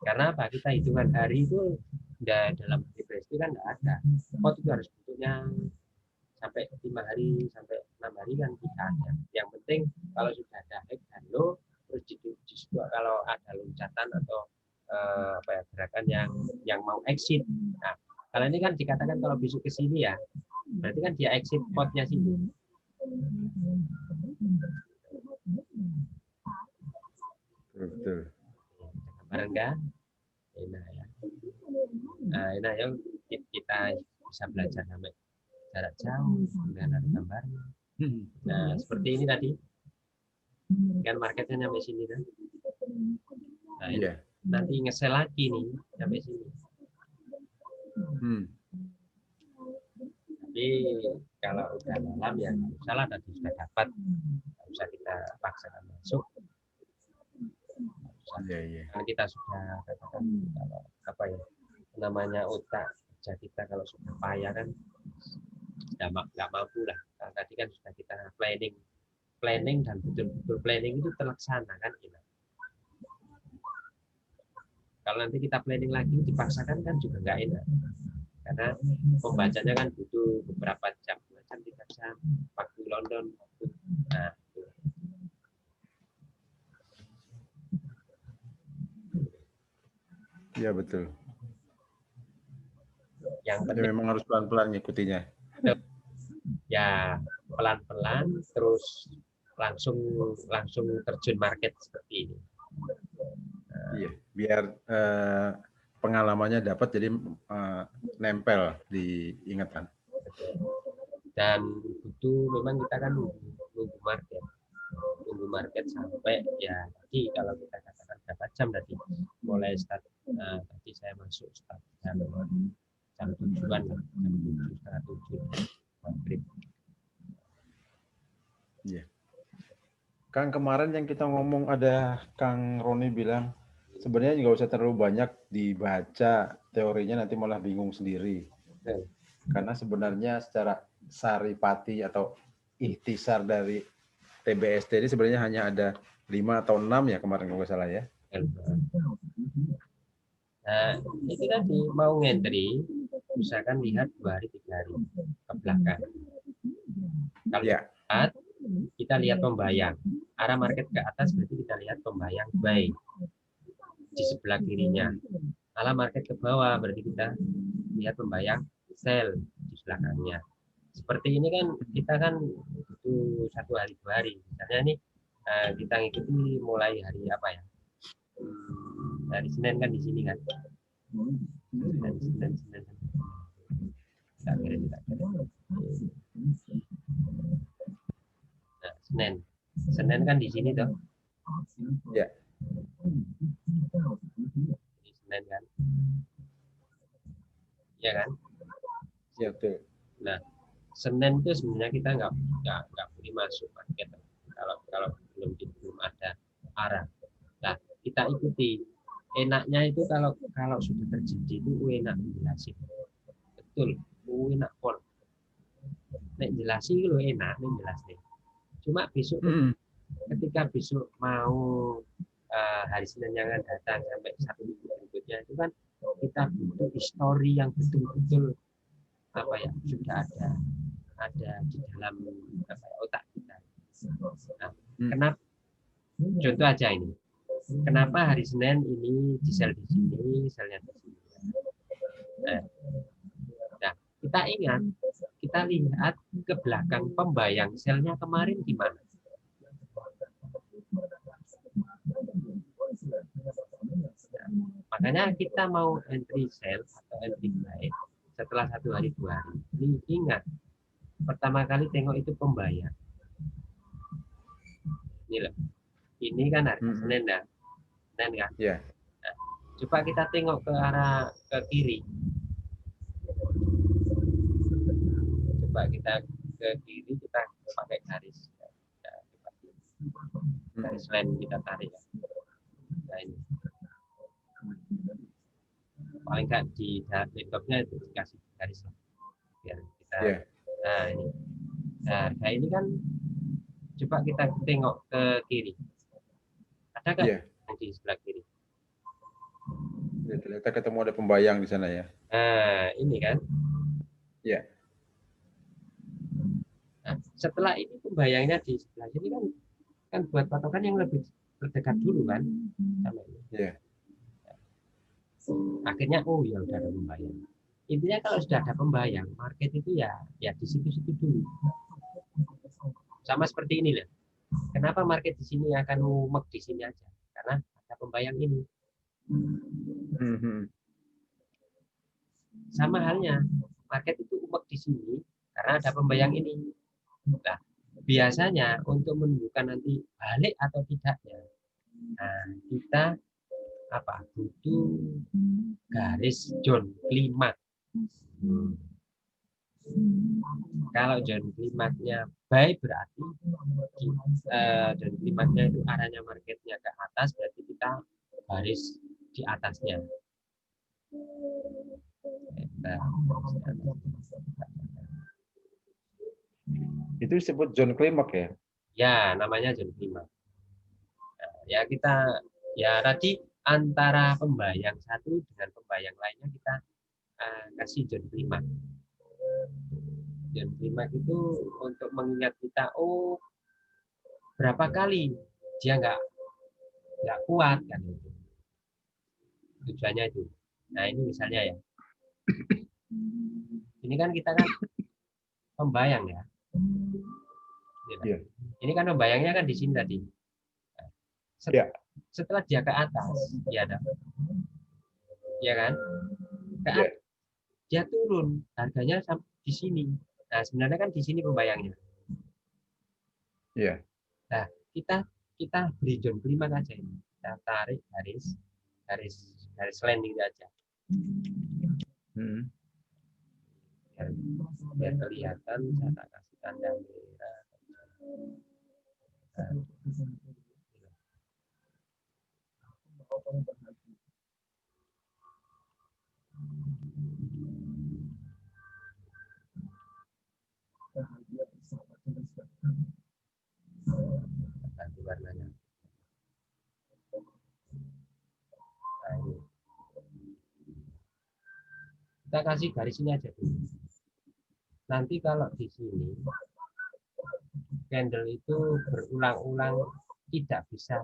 Karena apa? Kita hitungan hari itu dalam depresi kan nggak ada. Pot itu harus bentuknya sampai 5 hari sampai 6 hari kan tidak ada. Yang penting kalau sudah ada high dan low, terus justru kalau ada loncatan atau apa ya, gerakan yang mau exit. Nah, kalau ini kan dikatakan kalau besok ke sini ya, berarti kan dia exit potnya sini. betul. Barang enggak? Enak ya. Nah, enak ya kita bisa belajar sampai jarak jauh dengan ada gambarnya. Nah, seperti ini tadi. Kan marketnya sampai sini kan. Nah, ini nanti nge-sell lagi nih sampai sini. Tapi kalau udah malam ya nggak usah lah, tadi sudah dapat, nggak usah kita paksakan masuk. Kalau kita sudah katakan kalau apa ya namanya otak kerja kita kalau sudah payah kan nggak mampu lah. Nah, tadi kan sudah kita planning dan betul-betul planning itu terlaksana kan kita. Kalau nanti kita planning lagi dipaksakan kan juga nggak enak. Karena pembacanya kan butuh beberapa jam, 2 jam, 3 jam, waktu London. Nah, Iya betul. Yang penting ya, memang harus pelan-pelan ngikutinya. Ya pelan-pelan, terus langsung terjun market seperti ini. Iya, biar pengalamannya dapat jadi nempel di ingatan. Dan memang kita kan nunggu market sampai ya tadi kalau kita katakan berapa jam tadi mulai start tadi saya masuk start jam 7-an jam 7, setengah 7 maghrib. Iya. Kang, kemarin yang kita ngomong ada Kang Roni bilang sebenarnya nggak usah terlalu banyak dibaca teorinya, nanti malah bingung sendiri. Karena sebenarnya secara saripati atau ikhtisar dari TBST ini sebenarnya hanya ada 5 atau 6 ya kemarin kalau nggak salah ya. Nah, itu tadi mau ngentri, misalkan lihat 2 hari 3 hari ke belakang. Kalau lihat, kita lihat pembayang. Arah market ke atas berarti kita lihat pembayang buy di sebelah kirinya. Arah market ke bawah berarti kita lihat pembayang sell di belakangnya. Seperti ini kan kita kan butuh 1 hari 2 hari. Misalnya nih kita ngikuti mulai hari apa ya? Hari Senin kan di sini kan. Senin. Kita kira. Nah, Senin kan di sini toh. Ya. Di Senin kan. Ya kan? Ya betul. Nah, Senin itu sebenarnya kita nggak boleh masuk market kalau belum ada arah. Nah, kita ikuti. Enaknya itu kalau sudah terjadi itu enak jelasin. Betul, enak pol. Nek jelasin itu enak, nek jelasin. Cuma besok ketika besok mau hari Senin yang akan datang sampai 1 minggu berikutnya itu kan kita butuh histori yang betul-betul apa ya sudah ada di dalam otak kita. Nah, kenapa? Contoh aja ini. Kenapa hari Senin ini di sel di sini, selnya di sini. Nah, kita ingat, kita lihat ke belakang pembayang selnya kemarin gimana. Nah, makanya kita mau entry sell atau entry buy setelah 1 hari 2 hari. Ini ingat, pertama kali tengok itu pembayang. Ini loh. Ini kan hari Senin dah. Senin kan? Yeah. Nah, coba kita tengok ke arah ke kiri. Coba kita ke kiri, kita pakai garis. Garis line kita tarik. Nah ini. paling nggak di laptopnya itu dikasih garis lah, biar kita. Iya. Nah ini, nah ini kan coba kita tengok ke kiri, ada nggak Iya. yang di sebelah kiri? Ya, ternyata ketemu ada pembayang di sana ya. Nah ini kan. Iya. Nah, setelah ini pembayangnya di sebelah sini kan buat patokan yang lebih terdekat dulu kan sama ini. Iya. Akhirnya oh ya udah ada pembayang. Intinya kalau sudah ada pembayang, market itu ya di situ-situ dulu. Sama seperti ini lah. Kenapa market di sini akan mumek di sini aja? Karena ada pembayang ini. Sama halnya, market itu mumek di sini karena ada pembayang ini. Nah, biasanya untuk menunjukkan nanti balik atau tidaknya, nah, kita butuh garis zone klimaks. Kalau zone klimaksnya baik berarti zone klimaksnya itu arahnya marketnya ke atas, berarti kita garis di atasnya. Itu disebut zone klimaks ya? Ya, namanya zone klimaks. Nah, ya kita tadi antara pembayang satu dengan pembayang lainnya kita kasih zone klimaks. Zone klimaks itu untuk mengingat kita, oh berapa kali dia nggak kuat kan itu. Tujuannya itu. Nah ini misalnya ya. Ini kan kita kan pembayang ya. Iya. Ini kan pembayangnya kan di sini tadi. Setelah dia ke atas, ya ada. Ya kan? Ke atas, dia turun, harganya sampai di sini. Nah, sebenarnya kan di sini pembayangnya. Iya. Nah, kita beri zone klimaks aja ini. Kita tarik garis landing aja. Biar kelihatan, saya tak kasih tanda merah. Ganti warnanya. Nah, ini. Kita kasih garis ini aja dulu. Nanti kalau di sini candle itu berulang-ulang tidak bisa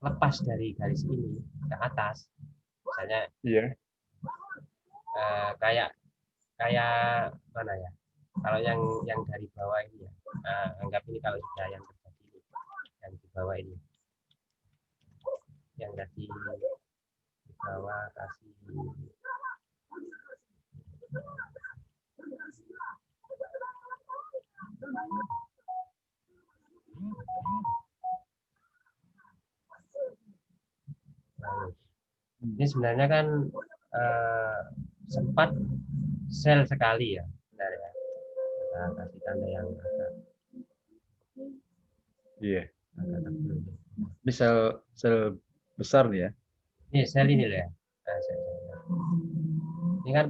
lepas dari garis ini ke atas. Misalnya kayak mana ya? Kalau yang dari bawah ini ya. Anggap ini kalau sudah yang terjadi ini, yang di bawah ini. Yang tadi di bawah kasih ini sebenarnya kan sempat sell sekali ya, benar ya. Kita kasih tanda yang agak. Iya. Ini sel besar nih ya. Ini sell ini loh ya. Nah, ini kan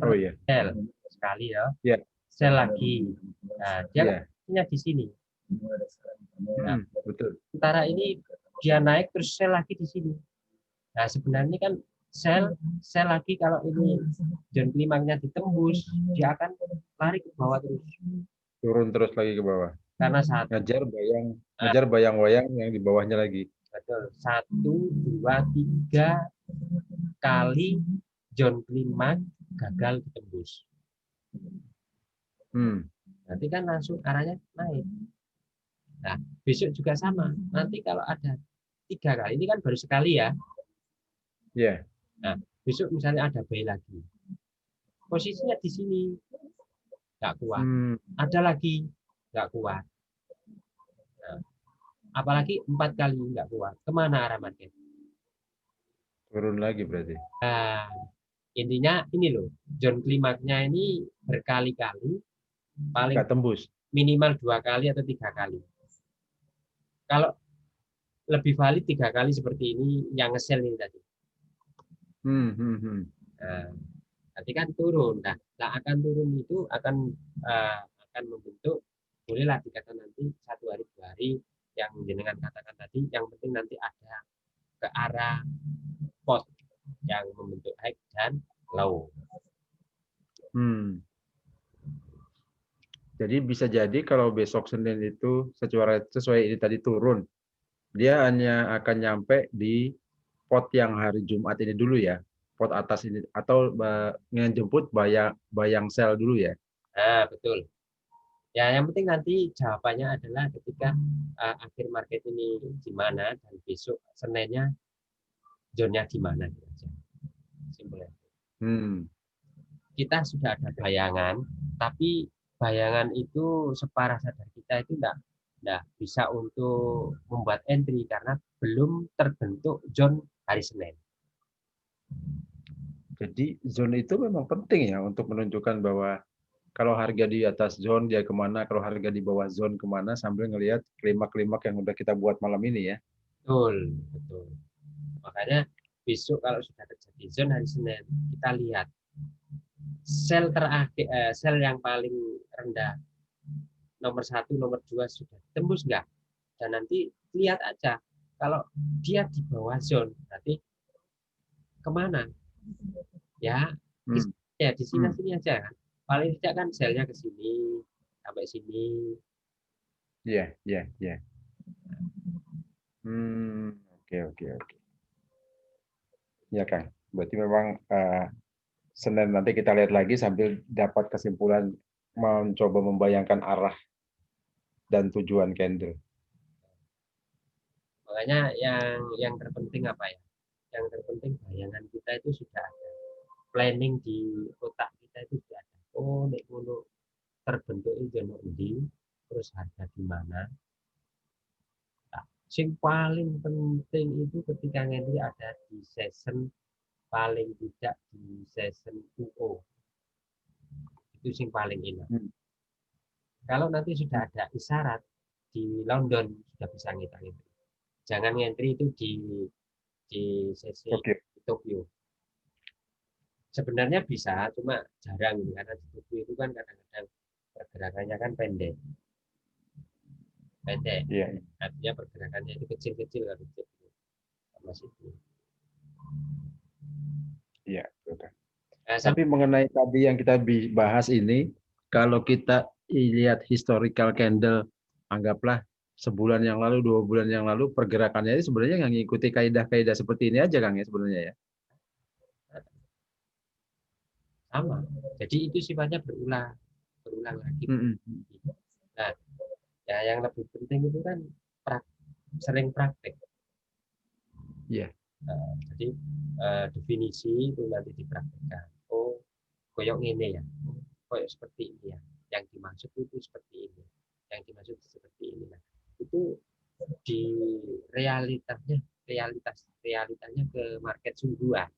sell sekali ya. Iya. Sell lagi. Nah, dia punya di sini. Nah, betul. Sementara ini dia naik terus sell lagi di sini. Nah, sebenarnya ini kan sell lagi, kalau ini zone klimaksnya ditembus, dia akan lari ke bawah terus. Turun terus lagi ke bawah. Karena ngajar bayang-bayang yang di bawahnya lagi. Betul. 1, 2, 3 kali zone klimaks gagal ditembus. Nanti kan langsung arahnya naik. Nah, besok juga sama. Nanti kalau ada 3 kali, ini kan baru sekali ya. Iya. Nah, besok misalnya ada buy lagi. Posisinya di sini nggak kuat. Ada lagi nggak kuat. Nah, apalagi 4 kali nggak kuat. Kemana arah market? Turun lagi berarti. Nah, intinya ini loh, zone klimaksnya ini berkali-kali, paling nggak tembus. Minimal 2 kali atau 3 kali. Kalau lebih valid 3 kali seperti ini yang nge-sell ini tadi. Nah, nanti kan turun. Nah, akan turun itu akan membentuk, bolehlah dikatakan nanti 1 hari 2 hari yang jenengan katakan tadi, yang penting nanti ada ke arah pot yang membentuk high dan low. Jadi bisa jadi kalau besok Senin itu sesuai ini tadi turun, dia hanya akan nyampe di pot yang hari Jumat ini dulu ya, pot atas ini, atau ngejemput bayang sel dulu ya. Nah, betul. Ya, yang penting nanti jawabannya adalah ketika akhir market ini di mana dan besok Seninnya zonnya di mana. Simpelnya. Kita sudah ada bayangan, tapi bayangan itu separah sadar kita itu enggak bisa untuk membuat entry karena belum terbentuk zone hari Senin. Jadi zone itu memang penting ya untuk menunjukkan bahwa kalau harga di atas zone dia kemana, kalau harga di bawah zone kemana, sambil ngelihat klimak-klimak yang udah kita buat malam ini ya. Betul, betul. Makanya besok kalau sudah terjadi zone hari Senin, kita lihat sel terakhir, sel yang paling rendah nomor 1, nomor 2 sudah tembus enggak? Dan nanti lihat aja kalau dia di bawah zone berarti kemana? Ya, ya di sini aja kan. Paling tidak kan selnya ke sini sampai sini. Iya. Oke. Ya Kang, berarti memang Senin nanti kita lihat lagi sambil dapat kesimpulan mencoba membayangkan arah dan tujuan candle. Makanya yang terpenting apa ya? Yang terpenting bayangan kita itu sudah ada. Planning di otak kita itu sudah ada. Oh, nek ngono terbentuk itu endi, terus harga di mana. Nah, yang paling penting itu ketika ngentri ada di session, paling tidak di session 2O. Itu yang paling enak. Kalau nanti sudah ada isyarat di London sudah bisa ngitari. Jangan ngentri itu di sesi Tokyo. Sebenarnya bisa, cuma jarang karena di Tokyo itu kan kadang-kadang pergerakannya kan pendek. Iya. Artinya pergerakannya itu kecil-kecil harus sama situ. Iya, betul. Tapi mengenai tadi yang kita bahas ini, kalau kita lihat historical candle, anggaplah sebulan yang lalu, 2 bulan yang lalu, pergerakannya ini sebenarnya yang mengikuti kaidah-kaidah seperti ini aja Kang ya sebenarnya ya. Sama. Jadi itu sifatnya berulang lagi. Nah, ya yang lebih penting itu kan sering praktek. Iya. Jadi definisi itu nanti dipraktekkan. Oh, koyok ini ya. Koyok seperti ini ya. Yang dimaksud itu seperti ini. Yang dimaksud seperti ini. Nah, itu di realitanya ke market sungguhan.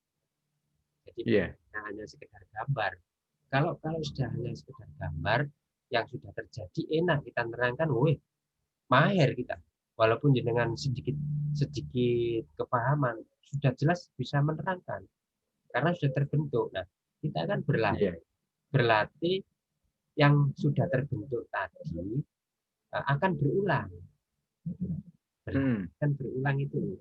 Jadi hanya sekedar gambar. Kalau sudah hanya sekedar gambar yang sudah terjadi enak kita terangkan, wih, mahir kita. Walaupun dengan sedikit kepahaman sudah jelas bisa menerangkan karena sudah terbentuk. Nah, kita akan berlatih yang sudah terbentuk tadi akan berulang. Akan berulang itu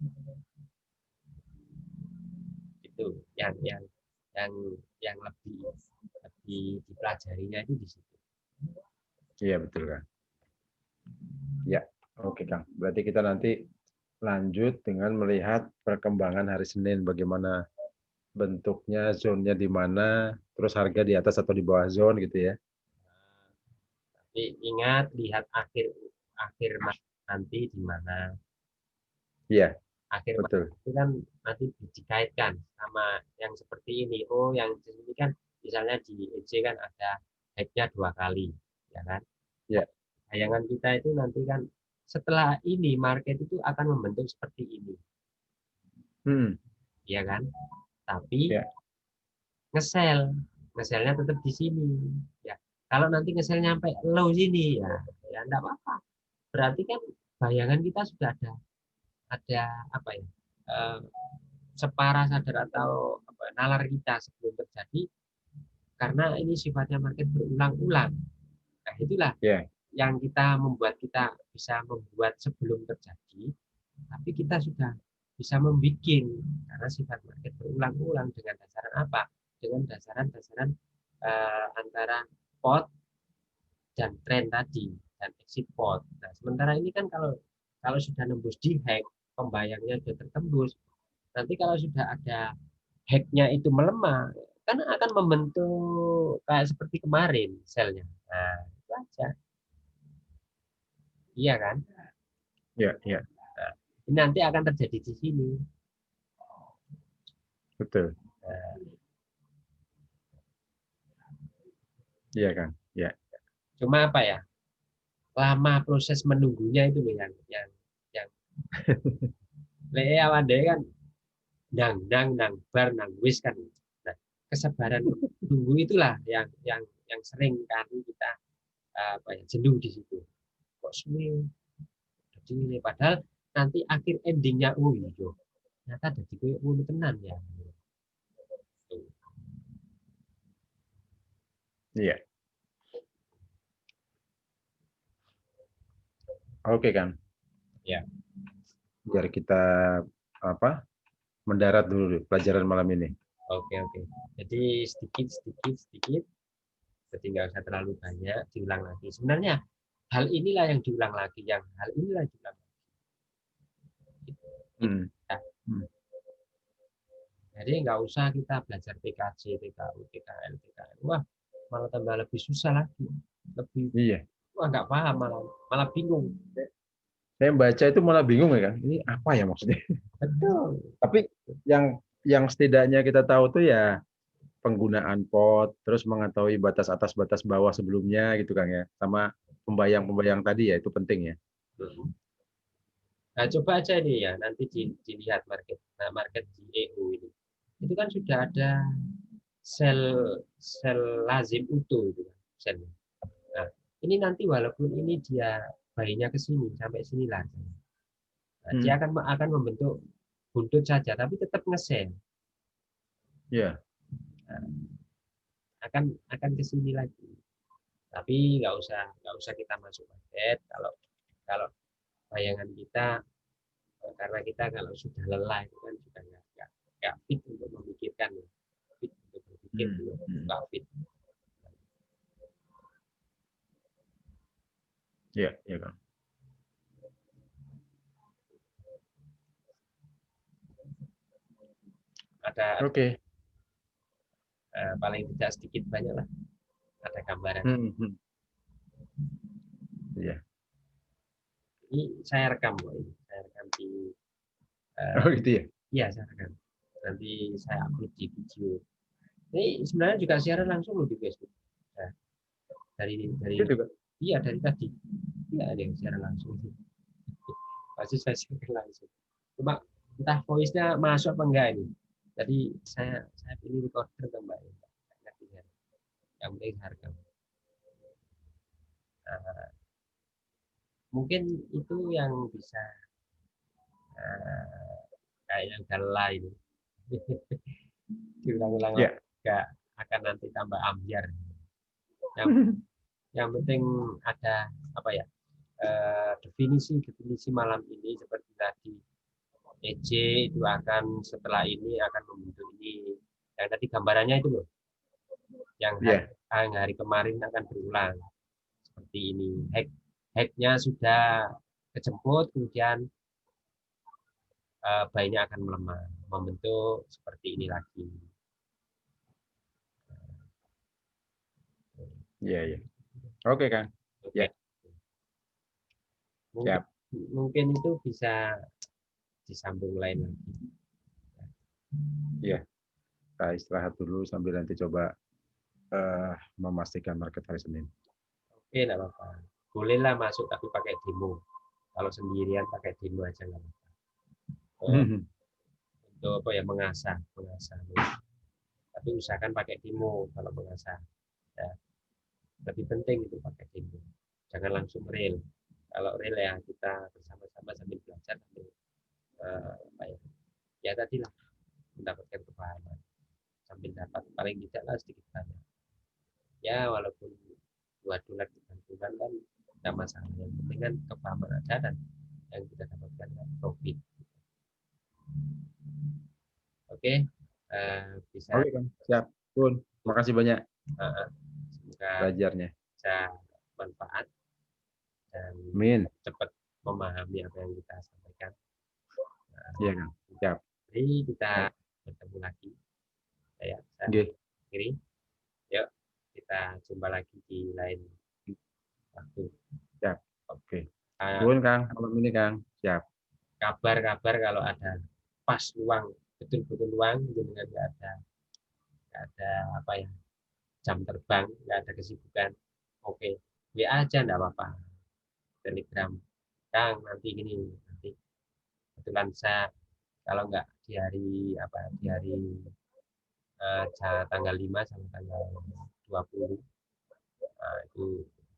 yang lebih dipelajarinya itu di situ. Iya betul Kang. Ya, oke Kang. Berarti kita nanti lanjut dengan melihat perkembangan hari Senin, bagaimana bentuknya, zone-nya di mana, terus harga di atas atau di bawah zone gitu ya. Tapi ingat lihat akhir nanti di mana. Iya. Akhir betul. Itu kan nanti dikaitkan sama yang seperti ini. Oh, yang ini kan misalnya di EJ kan ada head-nya 2 kali, ya kan? Ya. Bayangan kita itu nanti kan setelah ini market itu akan membentuk seperti ini. Iya kan? Tapi ngeselnya tetap di sini. Ya. Kalau nanti ngesel nyampe low sini ya enggak apa-apa. Berarti kan bayangan kita sudah ada apa ya? Separah sadar atau nalar kita sebelum terjadi, karena ini sifatnya market berulang-ulang. Nah, itulah yang membuat kita bisa membuat sebelum terjadi, tapi kita sudah bisa membuat, karena sifat market berulang-ulang dengan dasaran apa? Dengan dasaran-dasaran antara pot dan tren tadi dan exit pot. Nah, sementara ini kan kalau sudah nembus di hack, pembayangnya sudah tertembus, nanti kalau sudah ada hacknya itu melemah, kan akan membentuk kayak seperti kemarin selnya. Nah, itu aja. Iya kan? Iya, iya. Nah, ini nanti akan terjadi di sini. Betul. Nah, Iya kan? Iya. cuma apa ya? Lama proses menunggunya itu loh yang awan dhewe kan nang bar nang wis kan. Nah, kesabaran tunggu itulah yang sering kali kita jenuh di situ. Kok suwe? Jadi ini padahal nanti akhir endingnya iya, ternyata jadi koyo ngono tenan ya. Iya. Oke kan? Ya. Biar kita mendarat dulu pelajaran malam ini. Oke. Jadi sedikit. Jadi nggak usah terlalu banyak, diulang lagi. Sebenarnya hal inilah yang diulang lagi, hal inilah yang diulang lagi. Nah, jadi nggak usah kita belajar PKJ, TKU, TKL, TKL. Wah, malah tambah lebih susah lagi. Wah, nggak paham, malah bingung. Saya baca itu malah bingung ya kan, ini apa ya maksudnya? Betul. Tapi yang setidaknya kita tahu tuh ya penggunaan pot, terus mengetahui batas atas batas bawah sebelumnya gitu kan ya, sama pembayang tadi ya itu penting ya. Nah, coba aja nih ya, nanti dilihat market. Nah, market di EU ini. Itu kan sudah ada sel lazim utuh itu kan, selnya. Nah, ini nanti walaupun ini dia bayinya ke sini sampai sini lah. Nah, dia akan membentuk buntut saja, tapi tetap nge-sell. Iya. Nah, akan ke sini lagi. Tapi nggak usah kita masuk market kalau bayangan kita, karena kita kalau sudah lelah itu kan sudah nggak fit untuk memikirkan, fit untuk berpikir, nggak fit. Iya, iya kan. Ada paling tidak sedikit banyak lah ada gambaran. Iya. Ini saya rekam kok ini. Saya rekam di gitu ya? Iya, saya rekam. Nanti saya upload di video. Ini sebenarnya juga siaran langsung loh di Facebook. Nah, dari iya dari tadi. Iya, ada yang siaran langsung. Pasti saya siaran langsung. Cuma entah voice-nya masuk apa enggak ini. Jadi saya pilih recorder ke Mbak. Yang penting harga. Mungkin itu yang bisa kayak yang galah ini. Diulang-ulang nggak akan nanti tambah ambiar. Yang penting ada apa ya, definisi malam ini seperti tadi. EJ itu akan setelah ini akan membentuk ini. Yang tadi gambarannya itu loh. Yang hari kemarin akan berulang seperti ini. Hacknya sudah kejemput, kemudian bayinya akan melemah, membentuk seperti ini lagi. Iya. Oke kan. Ya. Mungkin itu bisa disambung lain lagi. Iya. Kita istirahat dulu sambil nanti coba memastikan market hari Senin. Oke, enggak apa-apa. Bolehlah masuk tapi pakai demo. Kalau sendirian pakai demo aja enggak apa-apa. Untuk apa ya, mengasah. Tapi usahakan pakai demo kalau mengasah. Ya. Lebih penting itu pakai demo. Jangan langsung real. Kalau real ya kita bersama-sama sambil belajar, sambil ya tadilah mendapatkan kepahaman. paling tidak lah sedikit banyak. Ya walaupun $2 bulan kan tidak masalah. Yang penting kan kepahaman ada dan yang kita dapatkan kan profit. Oke, bisa. Oke Kang, siap. Pun, makasih banyak Semoga belajarnya. bisa manfaat dan Amin. cepat memahami apa yang kita sampaikan. Iya Kang, siap. Jadi kita bertemu lagi. Saya Oke. kiri. Yuk, kita jumpa lagi di lain waktu. Siap. Oke. Pun Kang, malam ini Kang, siap. Kabar-kabar kalau ada pas luang, betul-betul luang, jangan nggak ada apa ya, jam terbang, nggak ada kesibukan. Oke, WA aja nggak apa-apa. Telegram, Kang nanti gini, nanti kebetulan saya kalau nggak di hari apa di hari tanggal 5 sampai tanggal 20, itu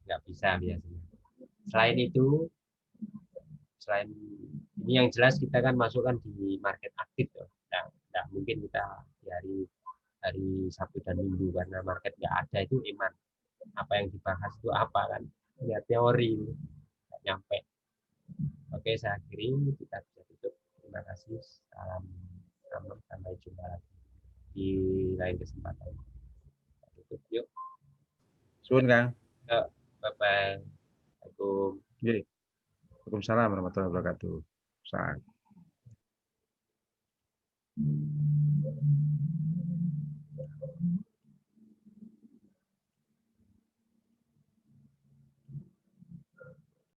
nggak bisa biasanya. Selain itu, selain ini yang jelas kita kan masukkan di market aktif ya. Nggak mungkin kita di hari Sabtu dan Minggu karena market nggak ada, itu iman. Apa yang dibahas itu apa kan? Ya teori, nggak nyampe. Oke, saya akhiri, kita bisa tutup. Terima kasih. Salam aman, sampai jumpa lagi di lain kesempatan. Tutup yuk. Sun Kang. Yuk, bye-bye. Assalamualaikum. Oke. Waalaikumsalam warahmatullahi wabarakatuh. Saat.